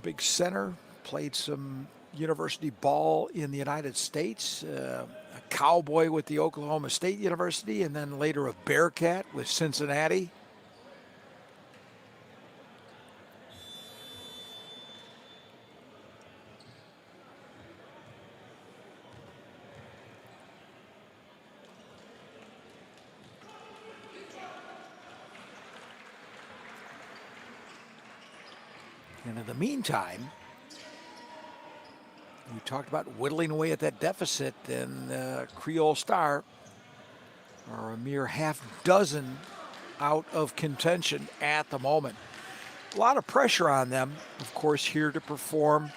big center. Played some university ball in the United States. A Cowboy with the Oklahoma State University, and then later a Bearcat with Cincinnati. And in the meantime, we talked about whittling away at that deficit, and Kriol Star are a mere half dozen out of contention at the moment. A lot of pressure on them, of course, here to perform.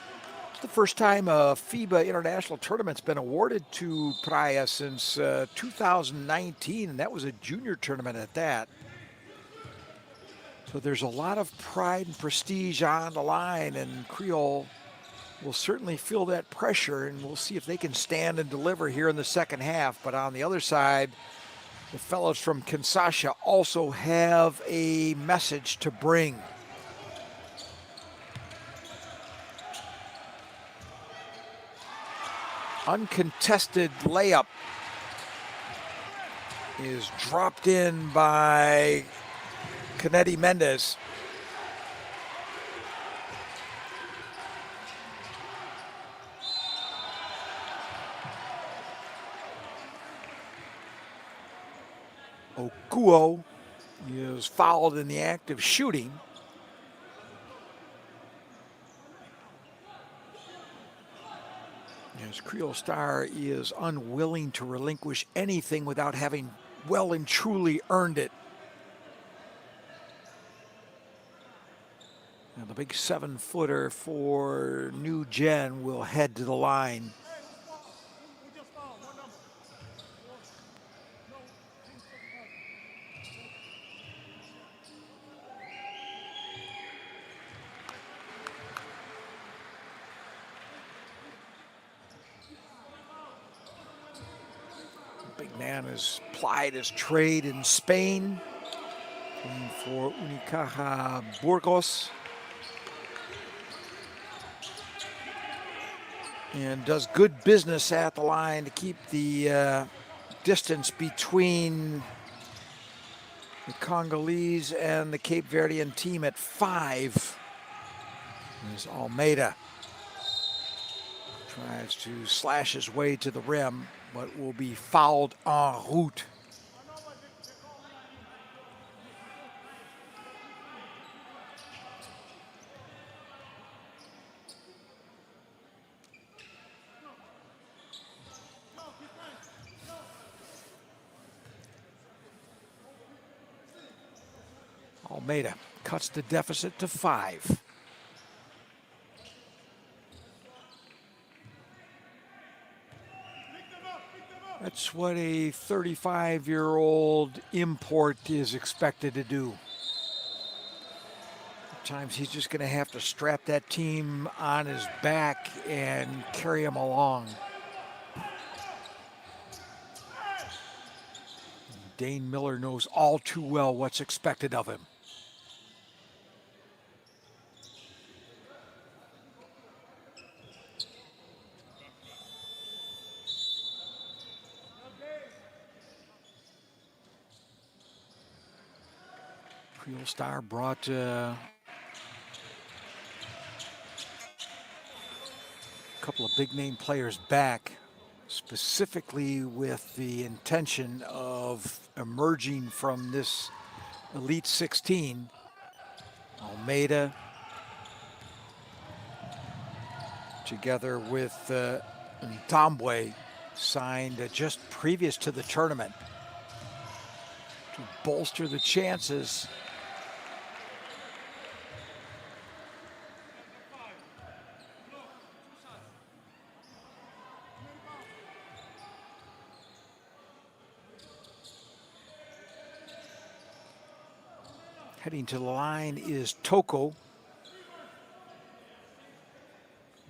It's the first time a FIBA international tournament's been awarded to Praia since 2019, and that was a junior tournament at that. So there's a lot of pride and prestige on the line, and Kriol will certainly feel that pressure, and we'll see if they can stand and deliver here in the second half. But on the other side, the fellows from Kinshasa also have a message to bring. Uncontested layup is dropped in by Kennedy Mendez. Okuo is fouled in the act of shooting. As Kriol Star is unwilling to relinquish anything without having well and truly earned it. The big 7-footer for New Gen will head to the line. Big man has plied his trade in Spain, playing for Unicaja Burgos, and does good business at the line to keep the distance between the Congolese and the Cape Verdean team at 5. There's Almeida. Tries to slash his way to the rim, but will be fouled en route. Almeida cuts the deficit to 5. That's what a 35-year-old import is expected to do. At times he's just going to have to strap that team on his back and carry him along. Dane Miller knows all too well what's expected of him. Kriol Star brought a couple of big-name players back, specifically with the intention of emerging from this Elite 16. Almeida, together with Ntambwe, signed just previous to the tournament to bolster the chances Heading to the line is Toko.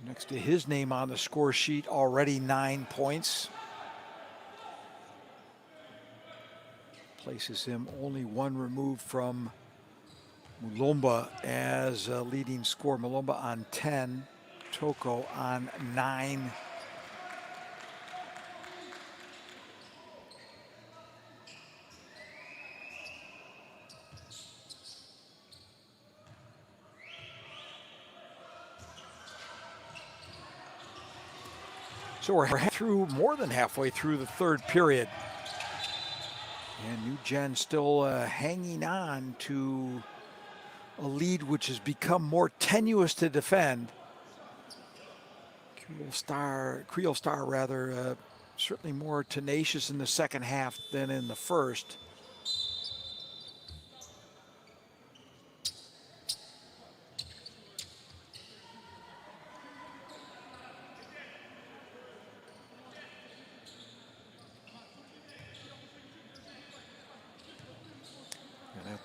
Next to his name on the score sheet, already 9 points. Places him only one removed from Mulomba as a leading scorer. Mulomba on 10, Toko on 9. So we're through, more than halfway through the third period. And New Gen still hanging on to a lead which has become more tenuous to defend. Kriol Star certainly more tenacious in the second half than in the first.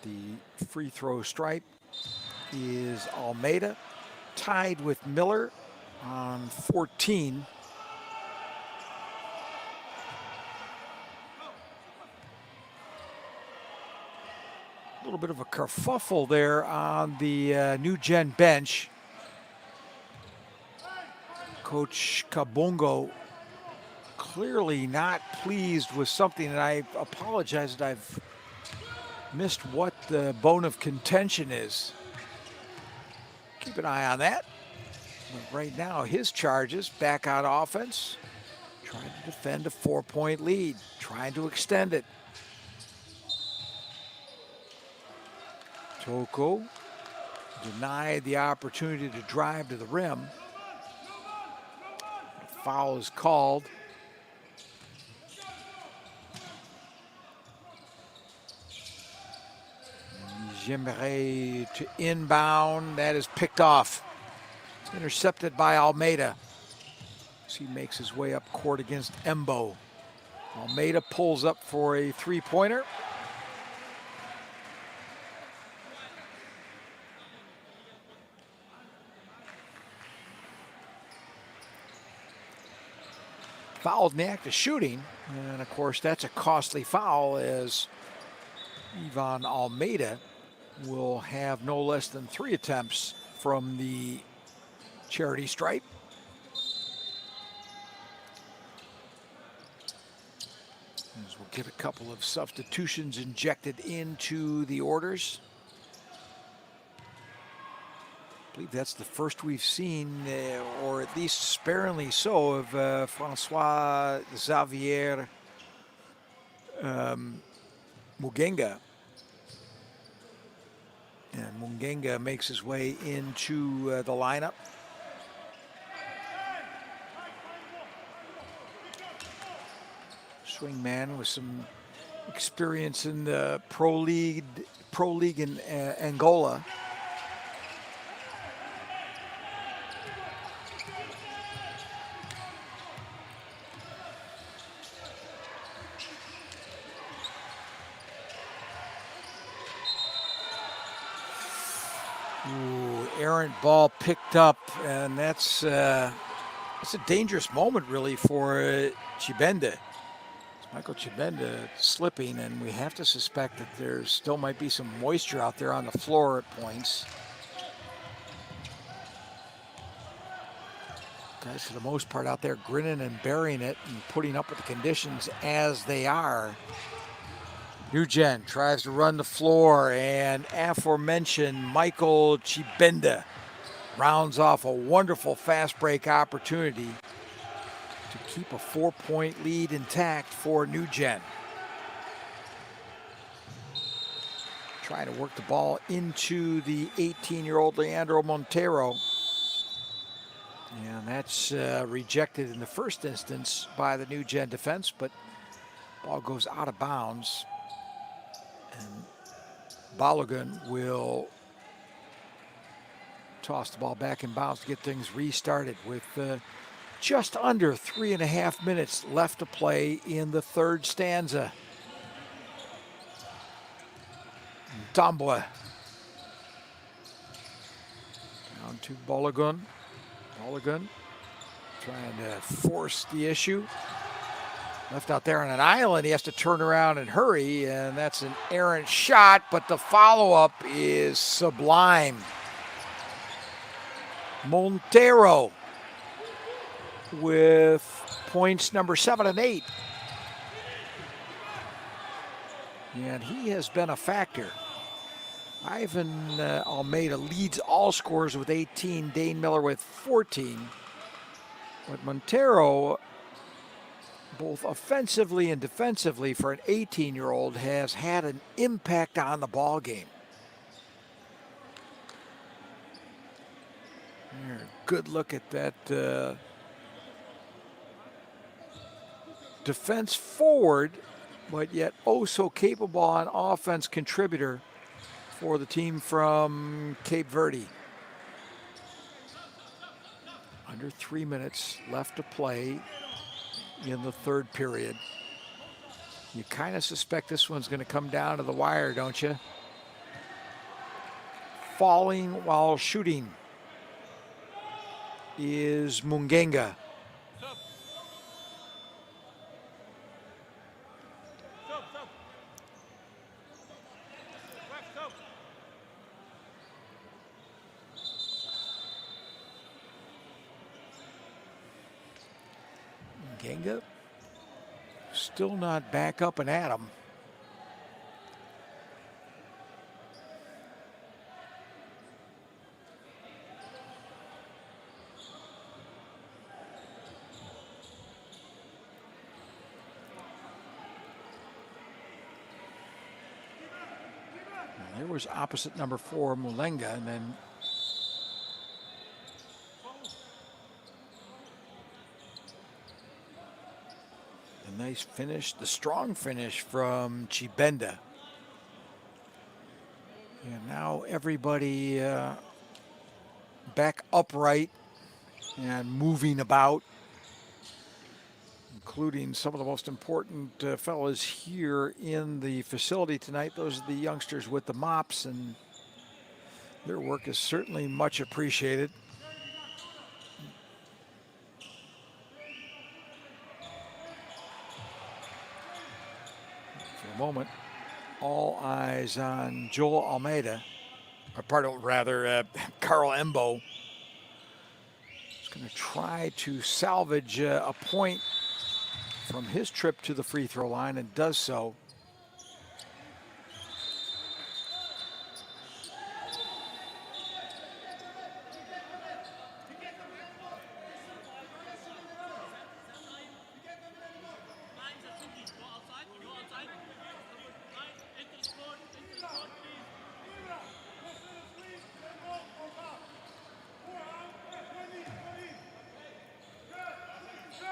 The free throw stripe is Almeida, tied with Miller on 14. A little bit of a kerfuffle there on the New Gen bench. Coach Kabongo clearly not pleased with something, and I apologize that I've missed what the bone of contention is. Keep an eye on that. But right now, his charges, back out offense, trying to defend a 4-point lead, trying to extend it. Toko denied the opportunity to drive to the rim. The foul is called. Jemere to inbound. That is picked off. It's intercepted by Almeida. As he makes his way up court against Embo. Almeida pulls up for a three-pointer. Fouled in the act of shooting. And of course, that's a costly foul as Ivan Almeida will have no less than 3 attempts from the charity stripe. As we'll get a couple of substitutions injected into the orders. I believe that's the first we've seen, or at least sparingly so, of Francois Xavier Mugenga. And Mugenga makes his way into the lineup. Swingman with some experience in the pro league in Angola. Errant ball picked up, and that's a dangerous moment really for Chibenda. Michael Chibenda slipping, and we have to suspect that there still might be some moisture out there on the floor at points. Guys, for the most part, out there grinning and bearing it and putting up with the conditions as they are. NewGen tries to run the floor, and aforementioned Michael Chibenda rounds off a wonderful fast break opportunity to keep a 4-point lead intact for NewGen. Trying to work the ball into the 18-year-old Leandro Montero. And that's rejected in the first instance by the NewGen defense, but ball goes out of bounds. And Balogun will toss the ball back in bounds to get things restarted with just under 3.5 minutes left to play in the third stanza. Tambwe. Down to Balogun. Balogun trying to force the issue. Left out there on an island, he has to turn around and hurry, and that's an errant shot, but the follow-up is sublime. Montero with points number 7 and 8. And he has been a factor. Ivan Almeida leads all scorers with 18, Dane Miller with 14. But Montero, both offensively and defensively for an 18-year-old, has had an impact on the ball game. Good look at that defense forward, but yet oh so capable on offense contributor for the team from Cape Verde. Under 3 minutes left to play in the third period. You kind of suspect this one's going to come down to the wire, don't you? Falling while shooting is Mungenga. Mungenga still not back up and at him. There was opposite number 4, Mulenga, and then a nice finish, the strong finish from Chibenda. And now everybody back upright and moving about, including some of the most important fellas here in the facility tonight. Those are the youngsters with the mops, and their work is certainly much appreciated. For a moment, all eyes on Joel Almeida, or Carl Embo. He's going to try to salvage a point from his trip to the free throw line, and does so.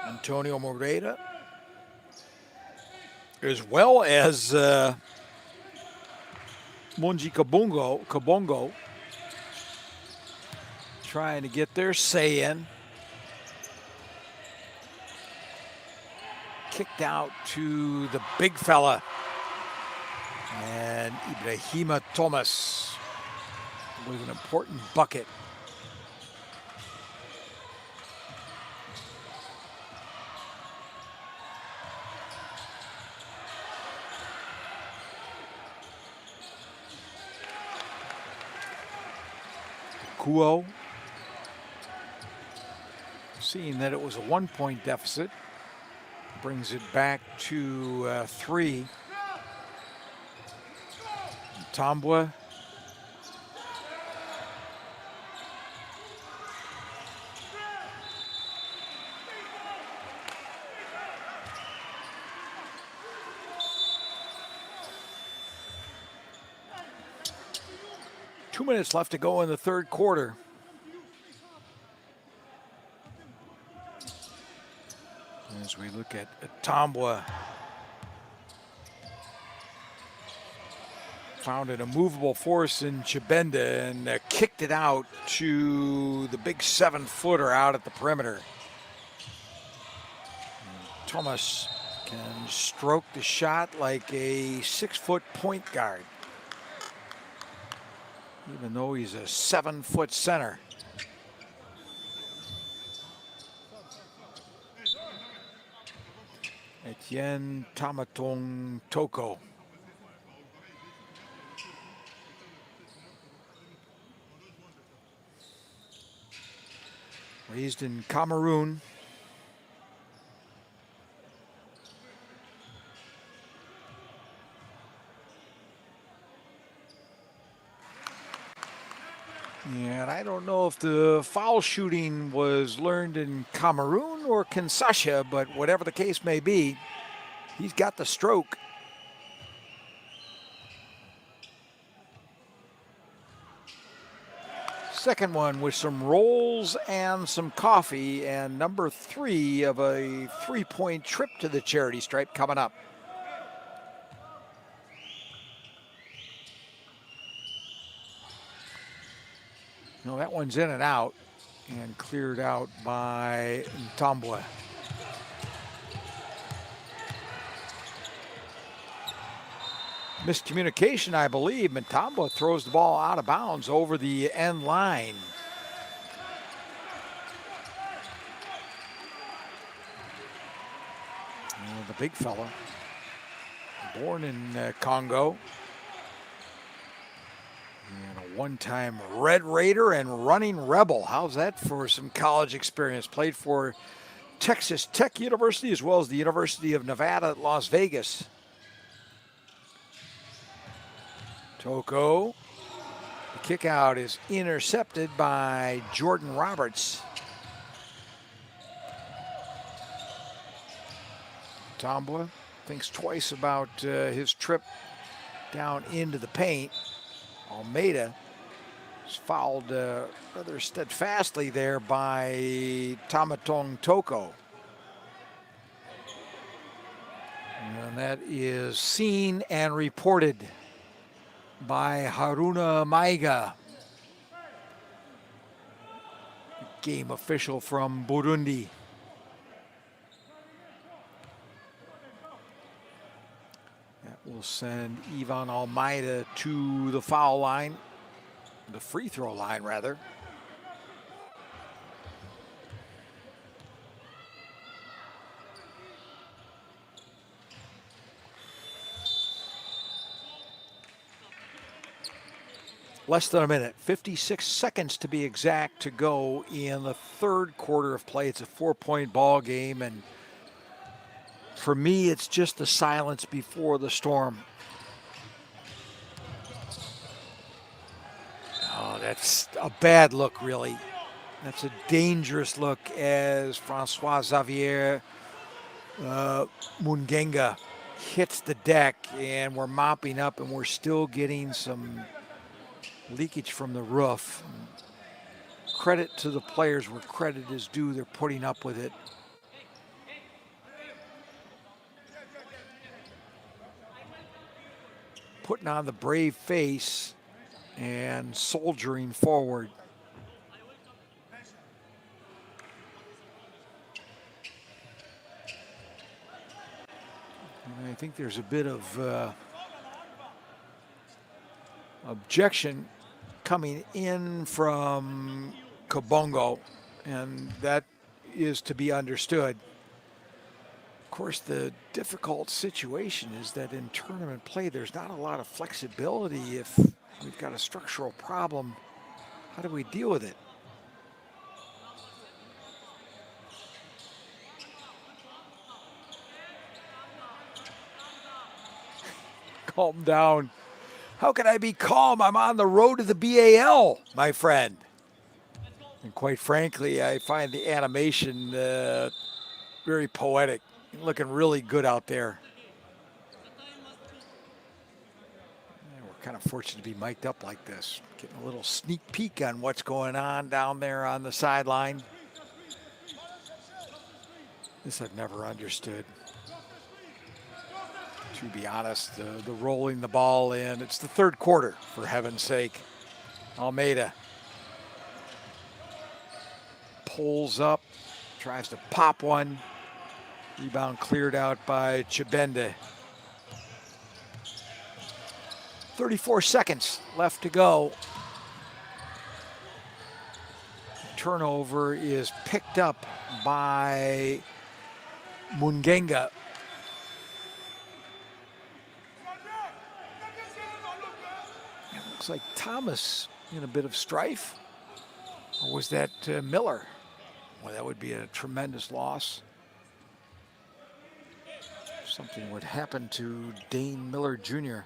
Antonio Moreira, as well as Munji Kabongo, trying to get their say in. Kicked out to the big fella. And Ibrahima Thomas with an important bucket. Kuo, seeing that it was a 1-point deficit, brings it back to 3. Tambwa. Two minutes left to go in the third quarter. As we look at Tambwa, found an immovable force in Chibenda and kicked it out to the big 7-footer out at the perimeter. And Thomas can stroke the shot like a 6-foot point guard, even though he's a 7-foot center. Etienne Tamatong Toko. Raised in Cameroon. And I don't know if the foul shooting was learned in Cameroon or Kinshasa, but whatever the case may be, he's got the stroke. Second one with some rolls and some coffee, and number 3 of a 3-point trip to the charity stripe coming up. No, that one's in and out, and cleared out by Ntambwe. Miscommunication, I believe. Ntambwe throws the ball out of bounds over the end line. The big fella, born in Congo. And a one-time Red Raider and running Rebel. How's that for some college experience? Played for Texas Tech University as well as the University of Nevada at Las Vegas. Toko. The kick out is intercepted by Jordan Roberts. Tambwa thinks twice about his trip down into the paint. Almeida is fouled rather steadfastly there by Tamatong Toko. And that is seen and reported by Haruna Maiga, game official from Burundi. That will send Ivan Almeida to the foul line, the free throw line rather. Less than a minute, 56 seconds to be exact to go in the third quarter of play. It's a 4-point ball game, and for me, it's just the silence before the storm. Oh, that's a bad look, really. That's a dangerous look as Francois Xavier Mungenga hits the deck, and we're mopping up, and we're still getting some leakage from the roof. Credit to the players where credit is due. They're putting up with it. Putting on the brave face and soldiering forward. And I think there's a bit of objection coming in from Kabongo, and that is to be understood. Of course, the difficult situation is that in tournament play, there's not a lot of flexibility. If we've got a structural problem, how do we deal with it? Calm down. How can I be calm? I'm on the road to the B.A.L, my friend. And quite frankly, I find the animation very poetic. Looking really good out there. And we're kind of fortunate to be mic'd up like this. Getting a little sneak peek on what's going on down there on the sideline. This I've never understood. To be honest, the rolling the ball in. It's the third quarter, for heaven's sake. Almeida pulls up, tries to pop one. Rebound cleared out by Chibende. 34 seconds left to go. Turnover is picked up by Mungenga. Looks like Thomas in a bit of strife. Or was that Miller? Well, that would be a tremendous loss. Something would happen to Dane Miller Jr.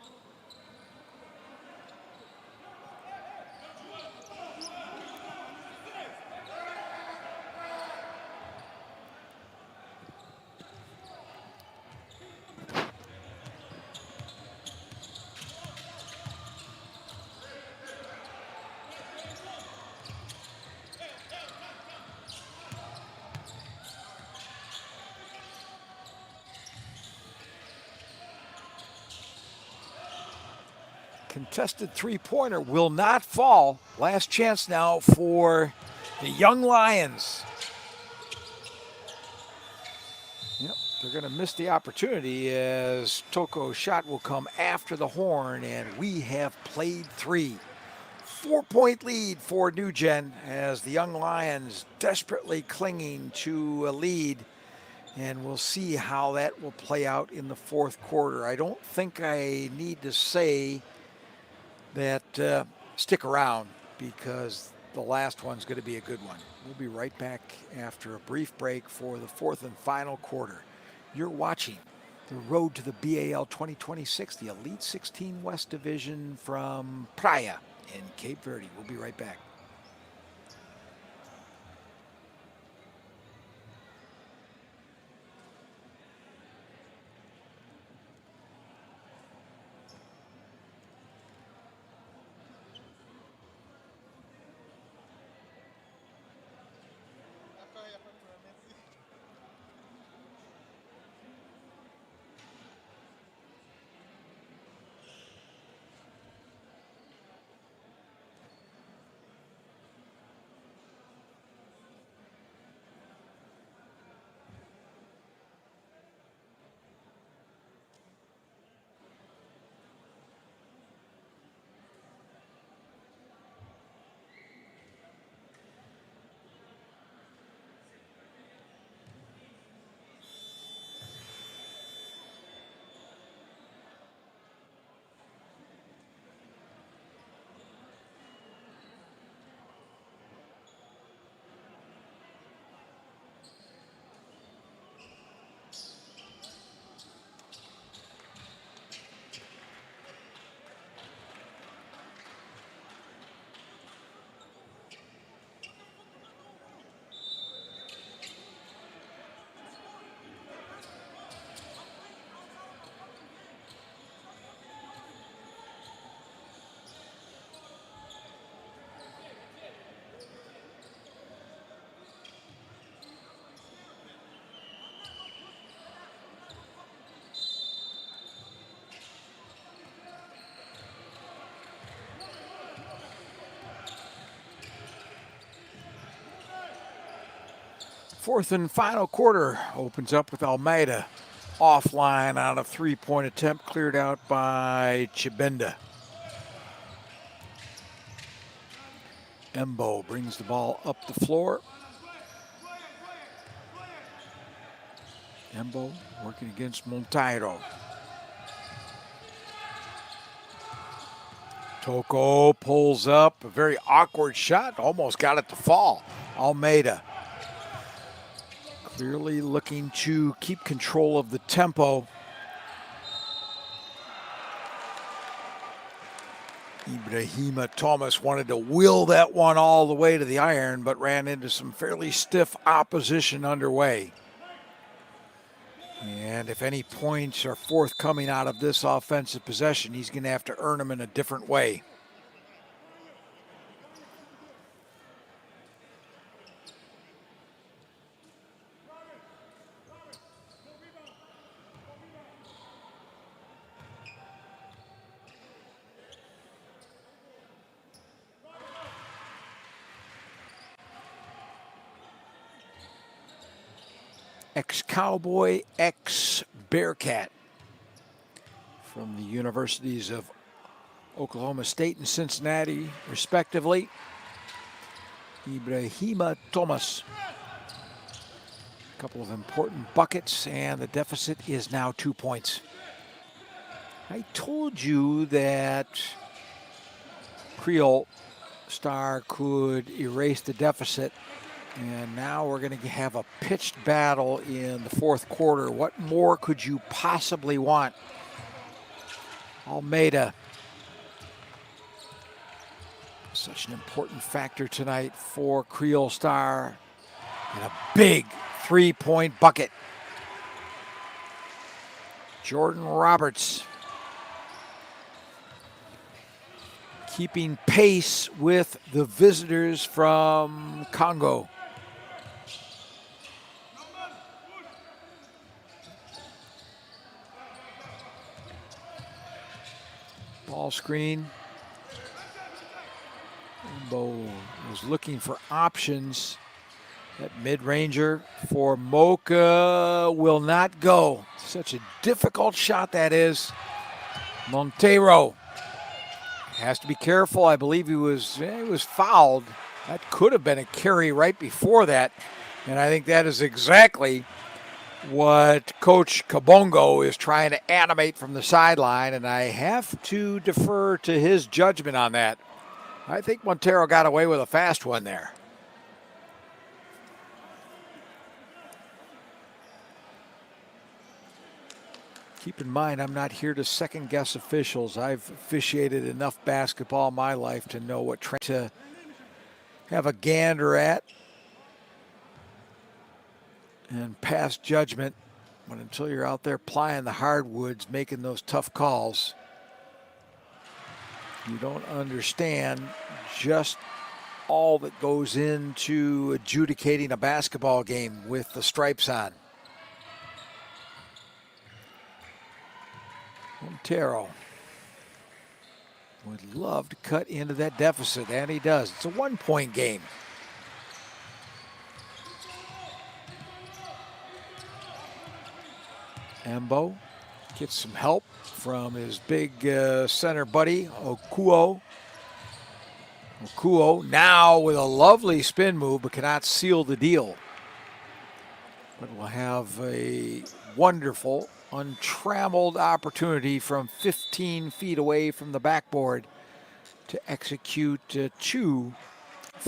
Contested three-pointer will not fall. Last chance now for the Young Lions. Yep, they're going to miss the opportunity as Toko's shot will come after the horn, and we have played three. 4-point lead for New Gen as the Young Lions desperately clinging to a lead, and we'll see how that will play out in the fourth quarter. I don't think I need to say that stick around, because the last one's going to be a good one. We'll be right back after a brief break for the fourth and final quarter. You're watching the road to the B.A.L 2026, the Elite 16 West Division from Praia in Cape Verde. We'll be right back. Fourth and final quarter opens up with Almeida offline on a three-point attempt cleared out by Chibenda. Embo brings the ball up the floor. Embo working against Monteiro. Toko pulls up, a very awkward shot, almost got it to fall. Almeida clearly looking to keep control of the tempo. Ibrahima Thomas wanted to will that one all the way to the iron, but ran into some fairly stiff opposition underway. And if any points are forthcoming out of this offensive possession, he's going to have to earn them in a different way. Ex-Cowboy, ex-Bearcat from the universities of Oklahoma State and Cincinnati, respectively. Ibrahima Thomas. A couple of important buckets, and the deficit is now 2 points. I told you that Kriol Star could erase the deficit. And now we're going to have a pitched battle in the fourth quarter. What more could you possibly want? Almeida. Such an important factor tonight for Kriol Star. And a big three-point bucket. Jordan Roberts keeping pace with the visitors from Congo. Ball screen. Bo was looking for options. That mid-ranger for Mocha will not go. Such a difficult shot that is. Monteiro has to be careful. I believe he was fouled. That could have been a carry right before that. And I think that is exactly what Coach Kabongo is trying to animate from the sideline, and I have to defer to his judgment on that. I think Monteiro got away with a fast one there. Keep in mind, I'm not here to second guess officials. I've officiated enough basketball in my life to know what to have a gander at and pass judgment. But until you're out there plying the hardwoods, making those tough calls, you don't understand just all that goes into adjudicating a basketball game with the stripes on. Montero would love to cut into that deficit, and he does. It's a 1 point game. Embo gets some help from his big center buddy, Okuo. Okuo now with a lovely spin move, but cannot seal the deal. But will have a wonderful, untrammeled opportunity from 15 feet away from the backboard to execute 2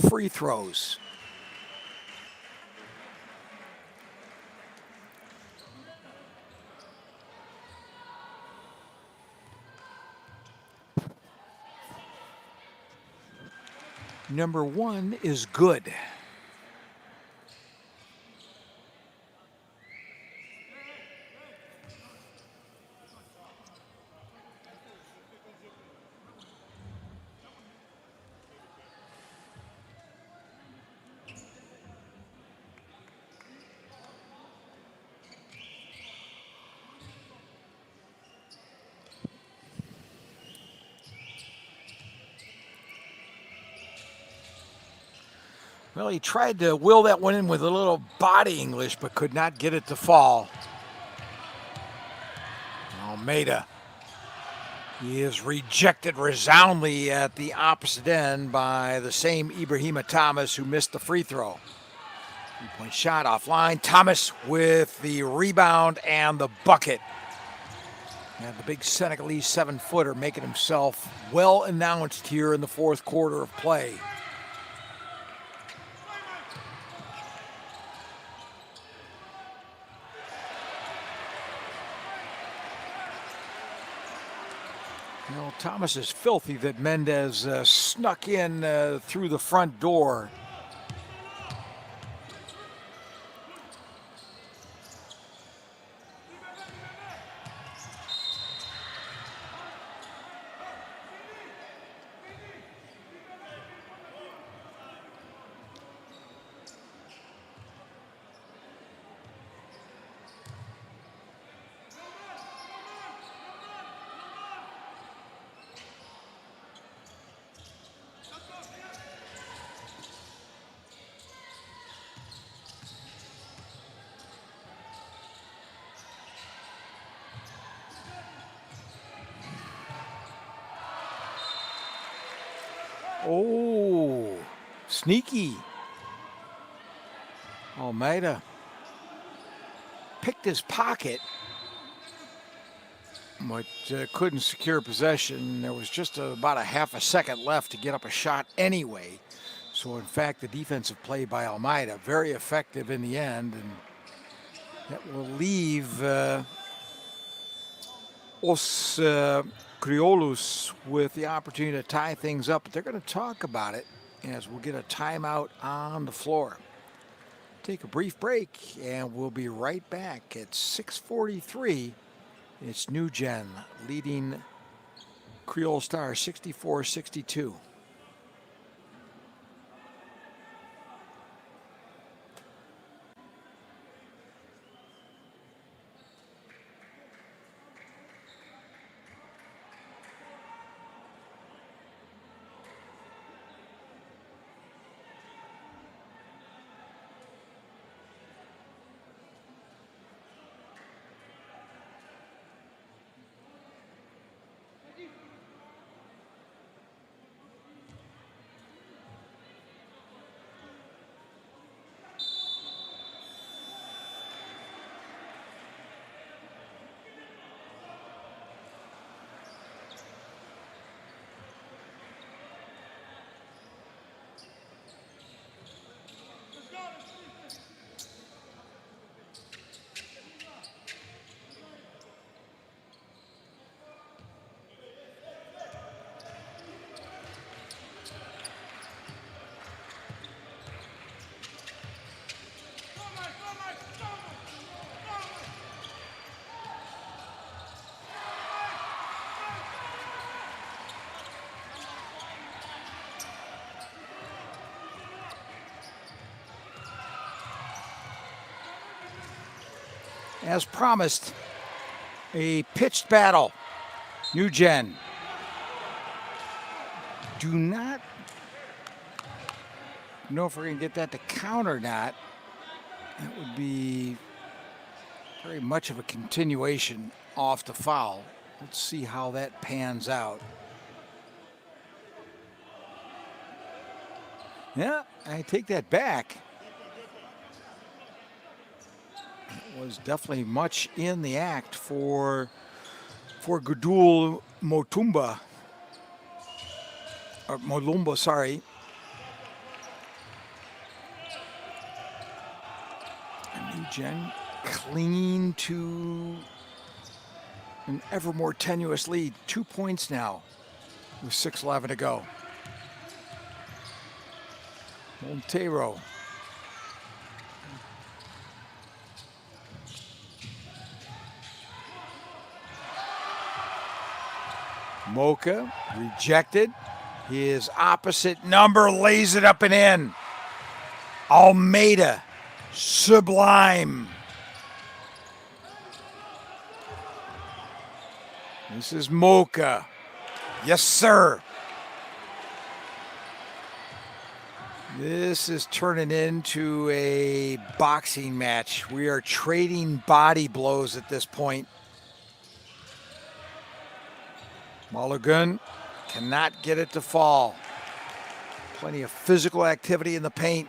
free throws. Number 1 is good. Well, he tried to will that one in with a little body English, but could not get it to fall. Almeida. He is rejected resoundingly at the opposite end by the same Ibrahima Thomas who missed the free throw. 3-point shot offline. Thomas with the rebound and the bucket. And the big Senegalese 7-footer making himself well announced here in the fourth quarter of play. You know, Thomas is filthy that Mendez snuck in through the front door. Oh, sneaky. Almeida picked his pocket, but couldn't secure possession. There was just about a half a second left to get up a shot anyway. So, in fact, the defensive play by Almeida, very effective in the end, and that will leave Kriolus with the opportunity to tie things up. But they're going to talk about it as we'll get a timeout on the floor. Take a brief break, and we'll be right back at 6:43. It's New Gen leading Kriol Stars 64-62. As promised, a pitched battle. New Gen. Do not know if we're going to get that to count or not. That would be very much of a continuation off the foul. Let's see how that pans out. Yeah, I take that back. Was definitely much in the act for Gudul Motumba, or Molumba, sorry. And New Gen clinging to an ever more tenuous lead. 2 points now with 6:11 to go. Montero. Mocha rejected. His opposite number lays it up and in. Almeida, sublime. This is Mocha. Yes, sir. This is turning into a boxing match. We are trading body blows at this point. Mulligan cannot get it to fall. Plenty of physical activity in the paint.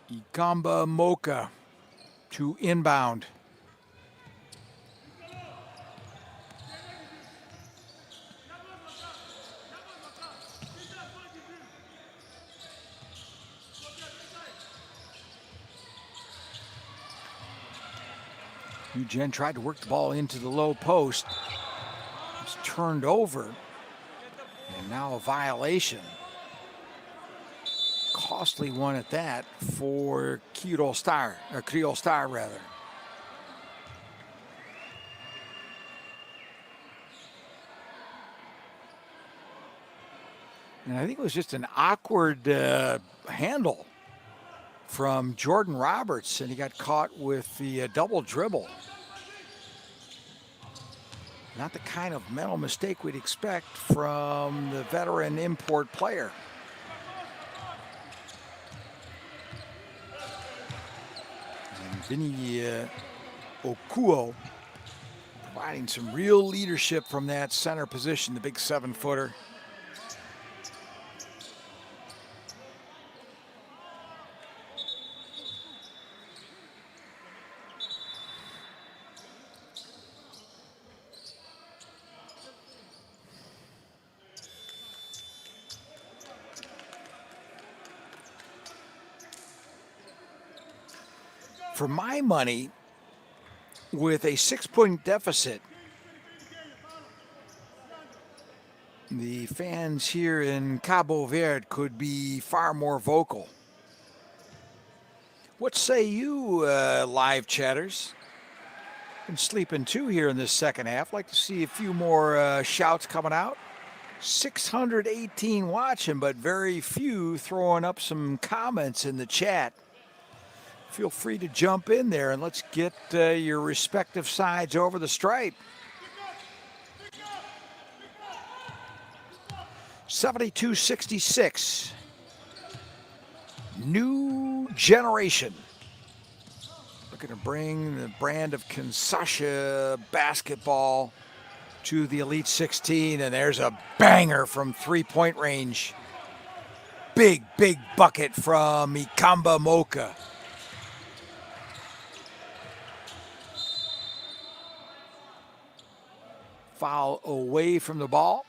Igamba Mocha to inbound. Eugen tried to work the ball into the low post. It's turned over. And now a violation. Costly one at that for Kriol Star rather. And I think it was just an awkward handle from Jordan Roberts, and he got caught with the double dribble. Not the kind of mental mistake we'd expect from the veteran import player. And Vinny Okuo providing some real leadership from that center position, the big 7-footer. For my money, with a 6-point deficit, the fans here in Cabo Verde could be far more vocal. What say you, live chatters? Been sleeping too here in this second half. Like to see a few more shouts coming out. 618 watching, but very few throwing up some comments in the chat. Feel free to jump in there and let's get your respective sides over the stripe. 72-66. New generation. Looking to bring the brand of Kinshasa basketball to the Elite 16, and there's a banger from 3-point range. Big bucket from Ikamba Mocha. Foul away from the ball.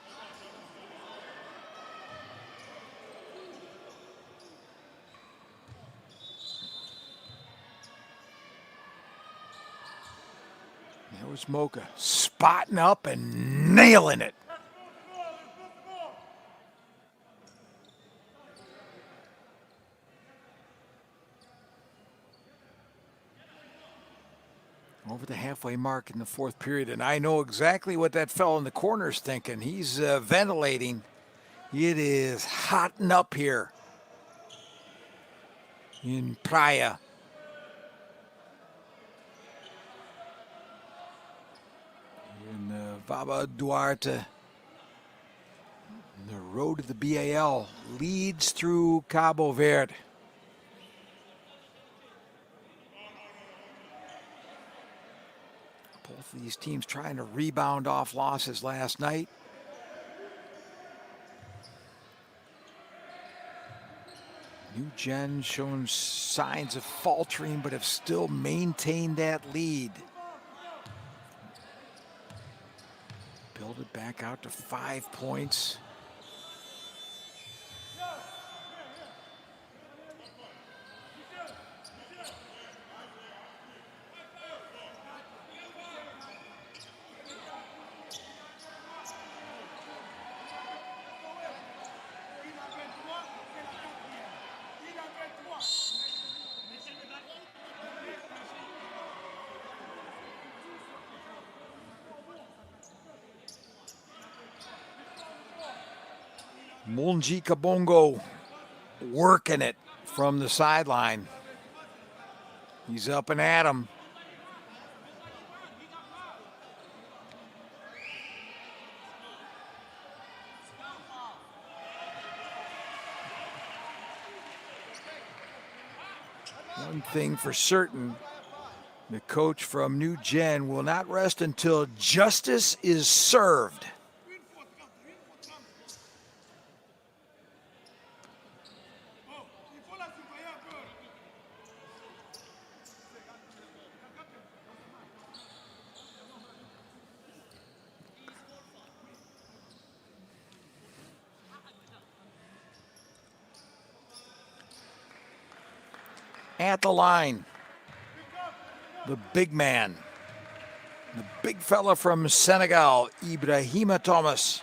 There was Mocha spotting up and nailing it. Over the halfway mark in the fourth period, and I know exactly what that fellow in the corner is thinking. He's ventilating. It is hotting up here in Praia. In Baba Duarte. The road to the B.A.L. leads through Cabo Verde. Both of these teams trying to rebound off losses last night. Gen shown signs of faltering, but have still maintained that lead. Build it back out to 5 points. Munji Kabongo working it from the sideline. He's up and at him. One thing for certain, the coach from New Gen will not rest until justice is served. At the line, the big man, the big fella from Senegal, Ibrahima Thomas.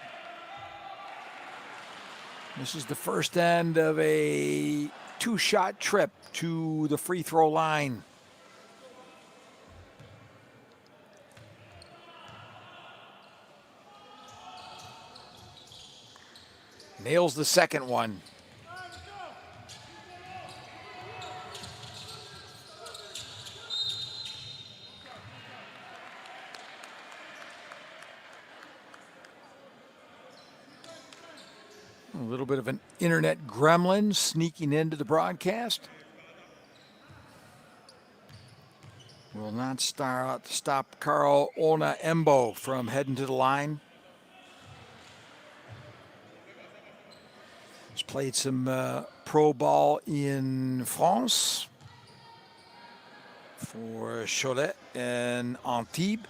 This is the first end of a 2-shot trip to the free throw line. Nails the second one. A little bit of an internet gremlin sneaking into the broadcast. Will not stop Carl Ona Embo from heading to the line. He's played some pro ball in France for Cholet and Antibes.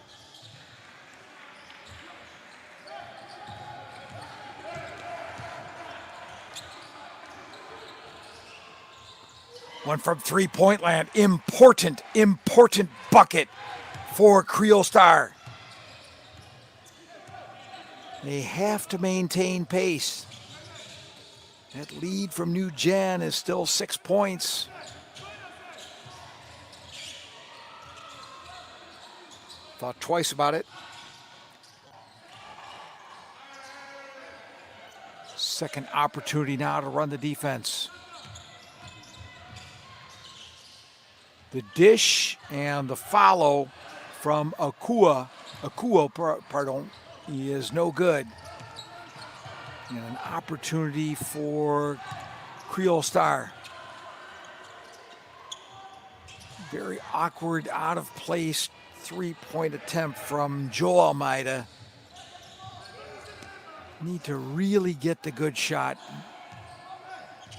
One from three-point land. Important bucket for Kriol Star. They have to maintain pace. That lead from New Gen is still 6 points. Thought twice about it. Second opportunity now to run the defense. The dish and the follow from Akuo, is no good. And an opportunity for Kriol Star. Very awkward, out of place three-point attempt from Joe Almeida. Need to really get the good shot.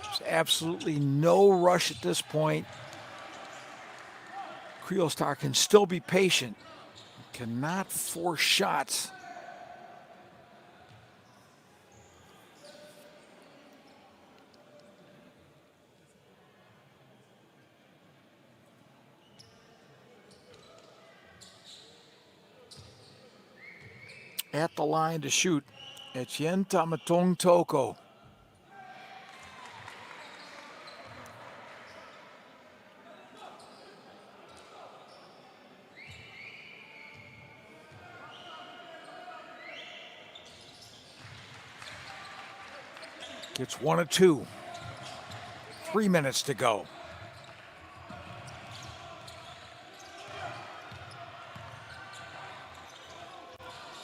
There's absolutely no rush at this point. Kriol Star can still be patient. Cannot force shots. At the line to shoot, Etienne Tamatong Toko. Gets 1 of 2. 3 minutes to go.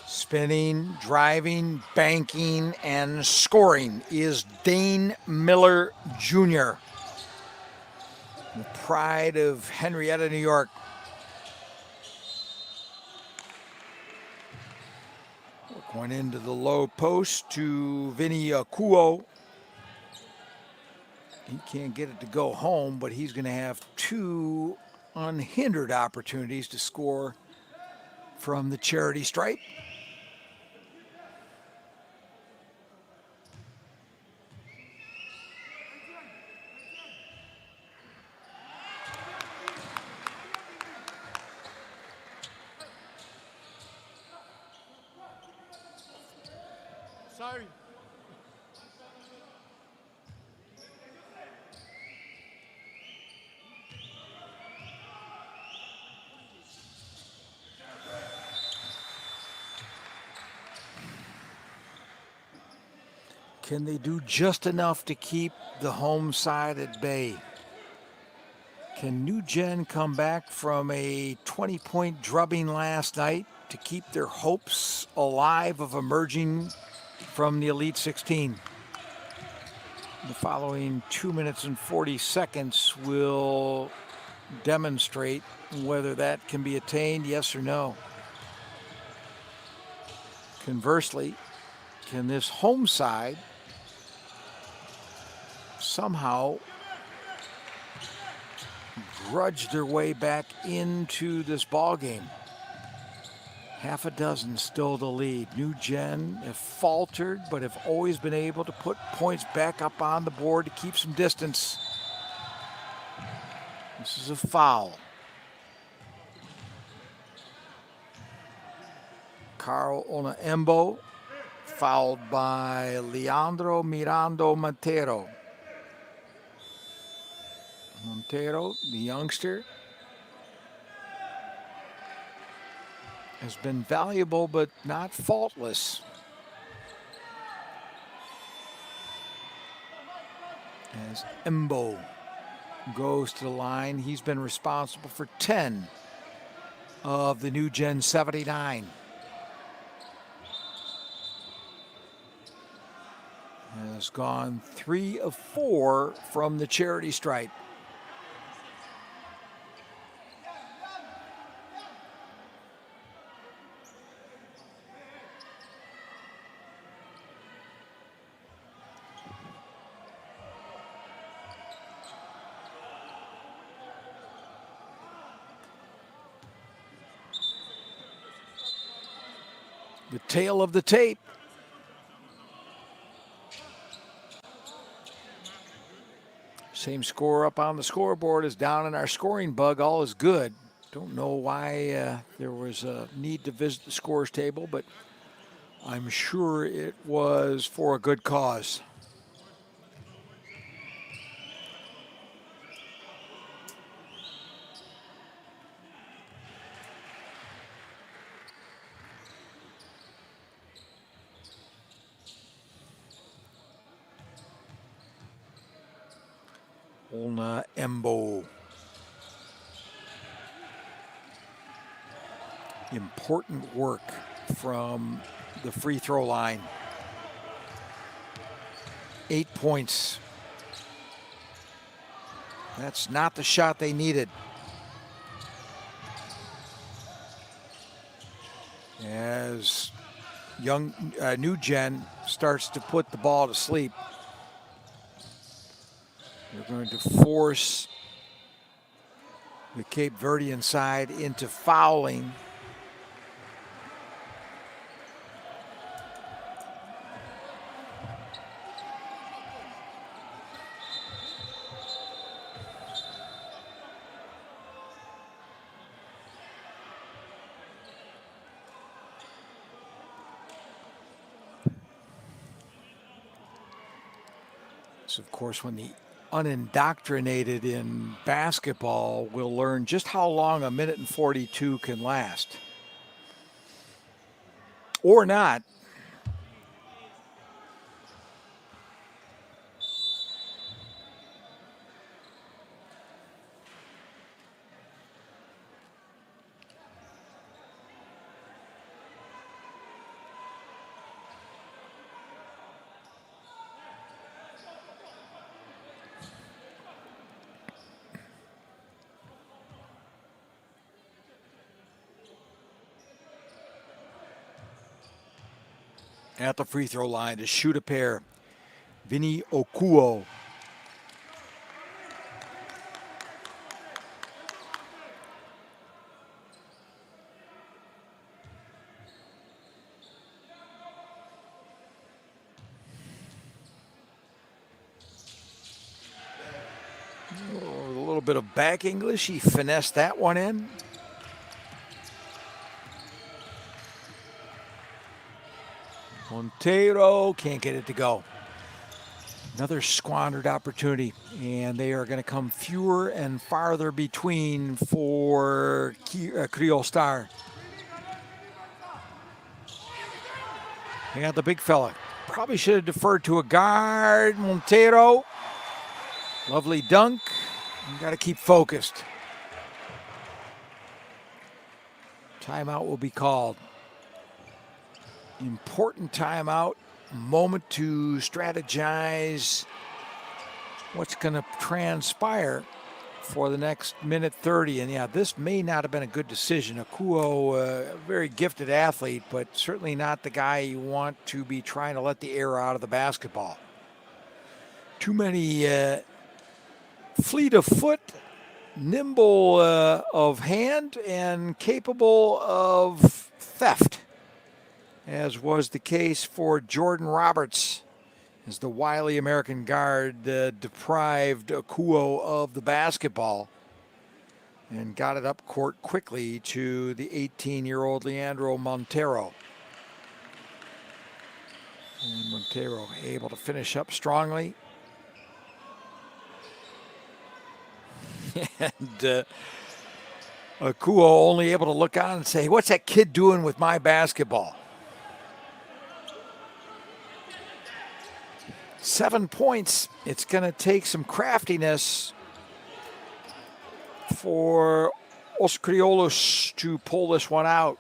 Spinning, driving, banking, and scoring is Dane Miller Jr., the pride of Henrietta, New York. Going into the low post to Vinny Akuo. He can't get it to go home, but he's going to have 2 unhindered opportunities to score from the charity stripe. Sorry. Can they do just enough to keep the home side at bay? Can New Gen come back from a 20-point drubbing last night to keep their hopes alive of emerging from the Elite 16? The following 2 minutes and 40 seconds will demonstrate whether that can be attained, yes or no. Conversely, can this home side somehow grudge their way back into this ball game? Half a dozen still to lead. New Gen have faltered, but have always been able to put points back up on the board to keep some distance. This is a foul. Carl Onaembo fouled by Leandro Mirando Montero. Montero, the youngster, has been valuable but not faultless. As Embo goes to the line, he's been responsible for 10 of the New Gen 79. Has gone 3 of 4 from the charity stripe. The tail of the tape. Same score up on the scoreboard as down in our scoring bug. All is good. Don't know why there was a need to visit the scores table, but I'm sure it was for a good cause. Onaembo. Important work from the free throw line. 8 points. That's not the shot they needed. As New Gen starts to put the ball to sleep, they're going to force the Cape Verdean side into fouling. So, of course, when the unindoctrinated in basketball will learn just how long a minute and 42 can last. Or not. At the free throw line to shoot a pair, Vinny Okuo. little bit of back English. He finessed that one in. Monteiro can't get it to go. Another squandered opportunity, and they are going to come fewer and farther between for Kriol Star. They got the big fella. Probably should have deferred to a guard. Monteiro. Lovely dunk. You got to keep focused. Timeout will be called. Important timeout. Moment to strategize what's going to transpire for the next minute 30. And yeah, this may not have been a good decision. Akuo, a very gifted athlete, but certainly not the guy you want to be trying to let the air out of the basketball. Too many fleet of foot, nimble of hand, and capable of theft, as was the case for Jordan Roberts, as the wily American guard deprived Akuo of the basketball and got it up court quickly to the 18-year-old Leandro Monteiro. And Monteiro able to finish up strongly. And Akuo only able to look on and say, what's that kid doing with my basketball? 7 points. It's going to take some craftiness for Os Criollos to pull this one out.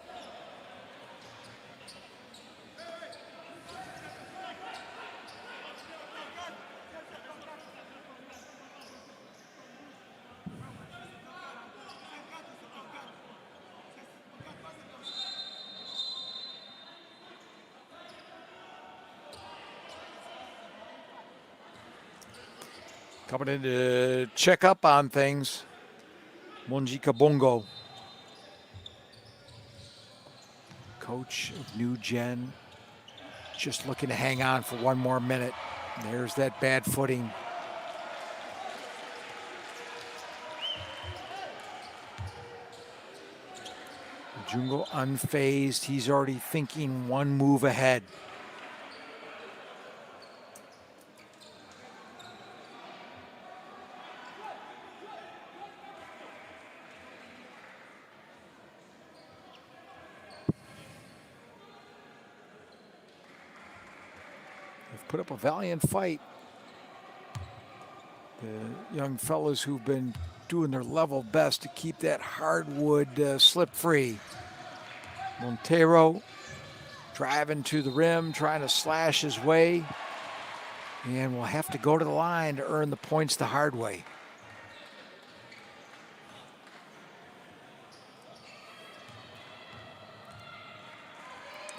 Coming in to check up on things, Monjika Bongo, coach of New Gen, just looking to hang on for one more minute. There's that bad footing. Jungo unfazed. He's already thinking one move ahead. Put up a valiant fight. The young fellows who've been doing their level best to keep that hardwood slip free. Monteiro driving to the rim, trying to slash his way, and will have to go to the line to earn the points the hard way.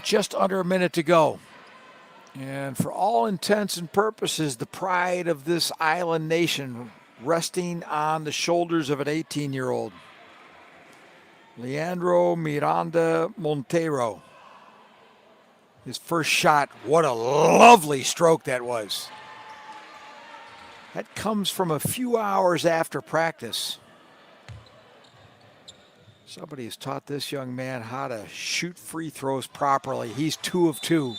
Just under a minute to go. And for all intents and purposes, the pride of this island nation resting on the shoulders of an 18-year-old. Leandro Miranda Monteiro. His first shot, what a lovely stroke that was. That comes from a few hours after practice. Somebody has taught this young man how to shoot free throws properly. He's 2 of 2.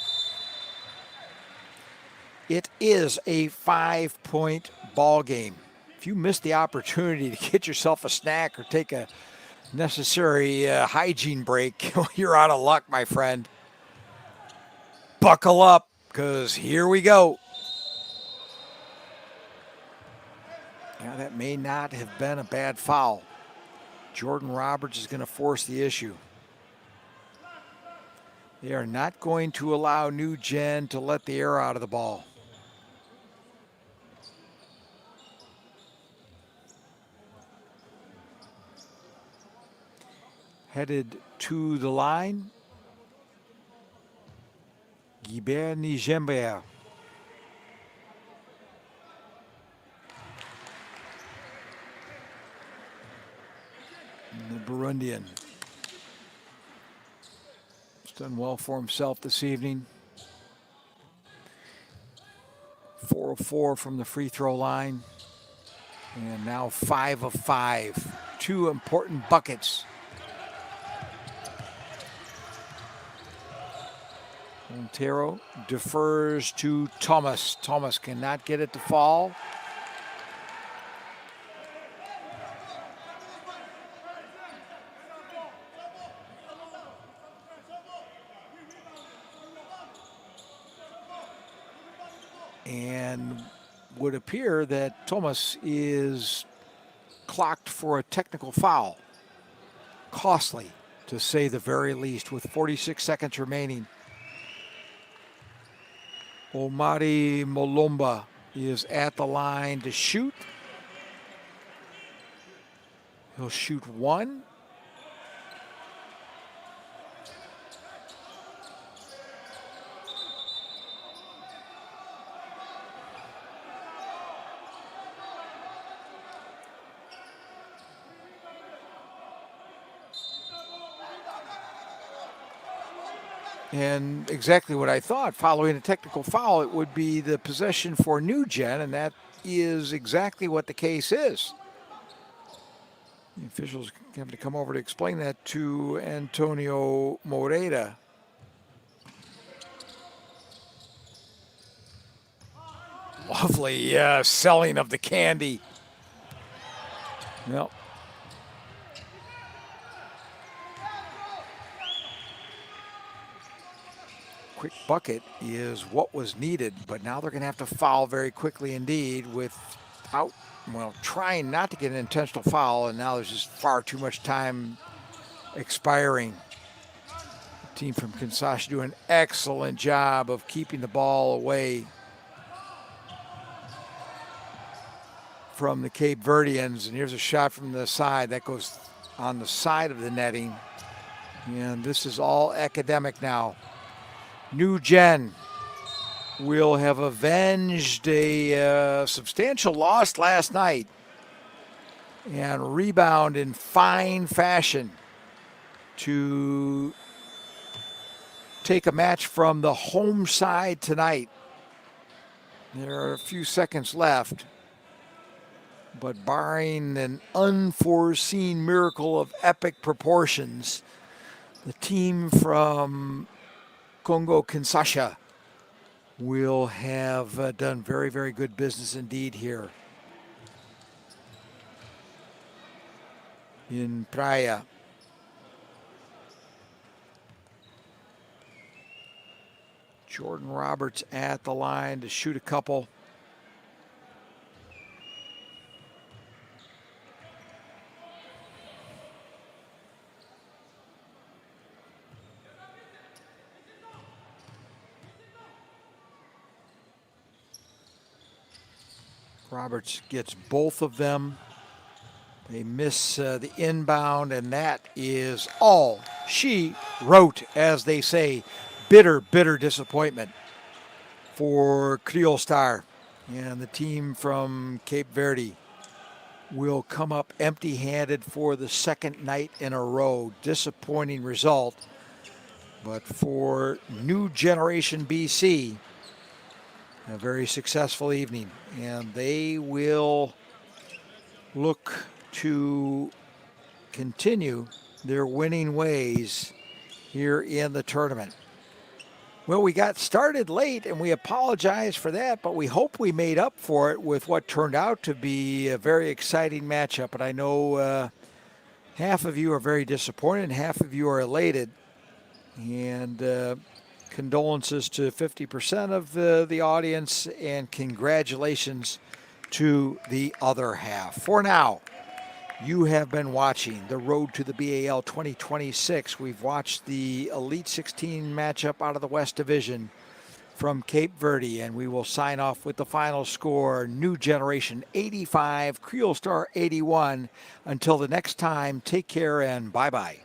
It is a 5-point ball game. If you miss the opportunity to get yourself a snack or take a necessary hygiene break, you're out of luck, my friend. Buckle up, because here we go. Yeah, that may not have been a bad foul. Jordan Roberts is going to force the issue. They are not going to allow New Gen to let the air out of the ball. Headed to the line, Guibert Nijember. The Burundian. He's done well for himself this evening. 4 of 4 from the free throw line. And now 5 of 5. 2 important buckets. Montero defers to Thomas. Thomas cannot get it to fall. And would appear that Thomas is clocked for a technical foul. Costly, to say the very least, with 46 seconds remaining. Omari Molomba is at the line to shoot. He'll shoot 1. And exactly what I thought. Following a technical foul, it would be the possession for New Gen, and that is exactly what the case is. The officials have to come over to explain that to Antonio Moreira. Lovely selling of the candy. Yep. Quick bucket is what was needed, but now they're going to have to foul very quickly indeed without, well, trying not to get an intentional foul, and now there's just far too much time expiring. The team from Kinshasa doing an excellent job of keeping the ball away from the Cape Verdeans, and here's a shot from the side that goes on the side of the netting, and this is all academic now. New Gen will have avenged a substantial loss last night and rebound in fine fashion to take a match from the home side tonight. There are a few seconds left, but barring an unforeseen miracle of epic proportions, the team from Congo Kinshasa will have done very, very good business indeed here in Praia. Jordan Roberts at the line to shoot a couple. Roberts gets both of them. They miss the inbound, and that is all she wrote, as they say. Bitter, bitter disappointment for Kriol Star. And the team from Cape Verde will come up empty-handed for the second night in a row. Disappointing result. But for New Generation BC, a very successful evening, and they will look to continue their winning ways here in the tournament. Well, we got started late, and we apologize for that, but we hope we made up for it with what turned out to be a very exciting matchup. But I know half of you are very disappointed, and half of you are elated. And condolences to 50% of the audience, and congratulations to the other half. For now, you have been watching the Road to the B.A.L 2026. We've watched the Elite 16 matchup out of the West Division from Cape Verde, and we will sign off with the final score: New Generation 85, Kriol Star 81. Until the next time, take care and bye-bye.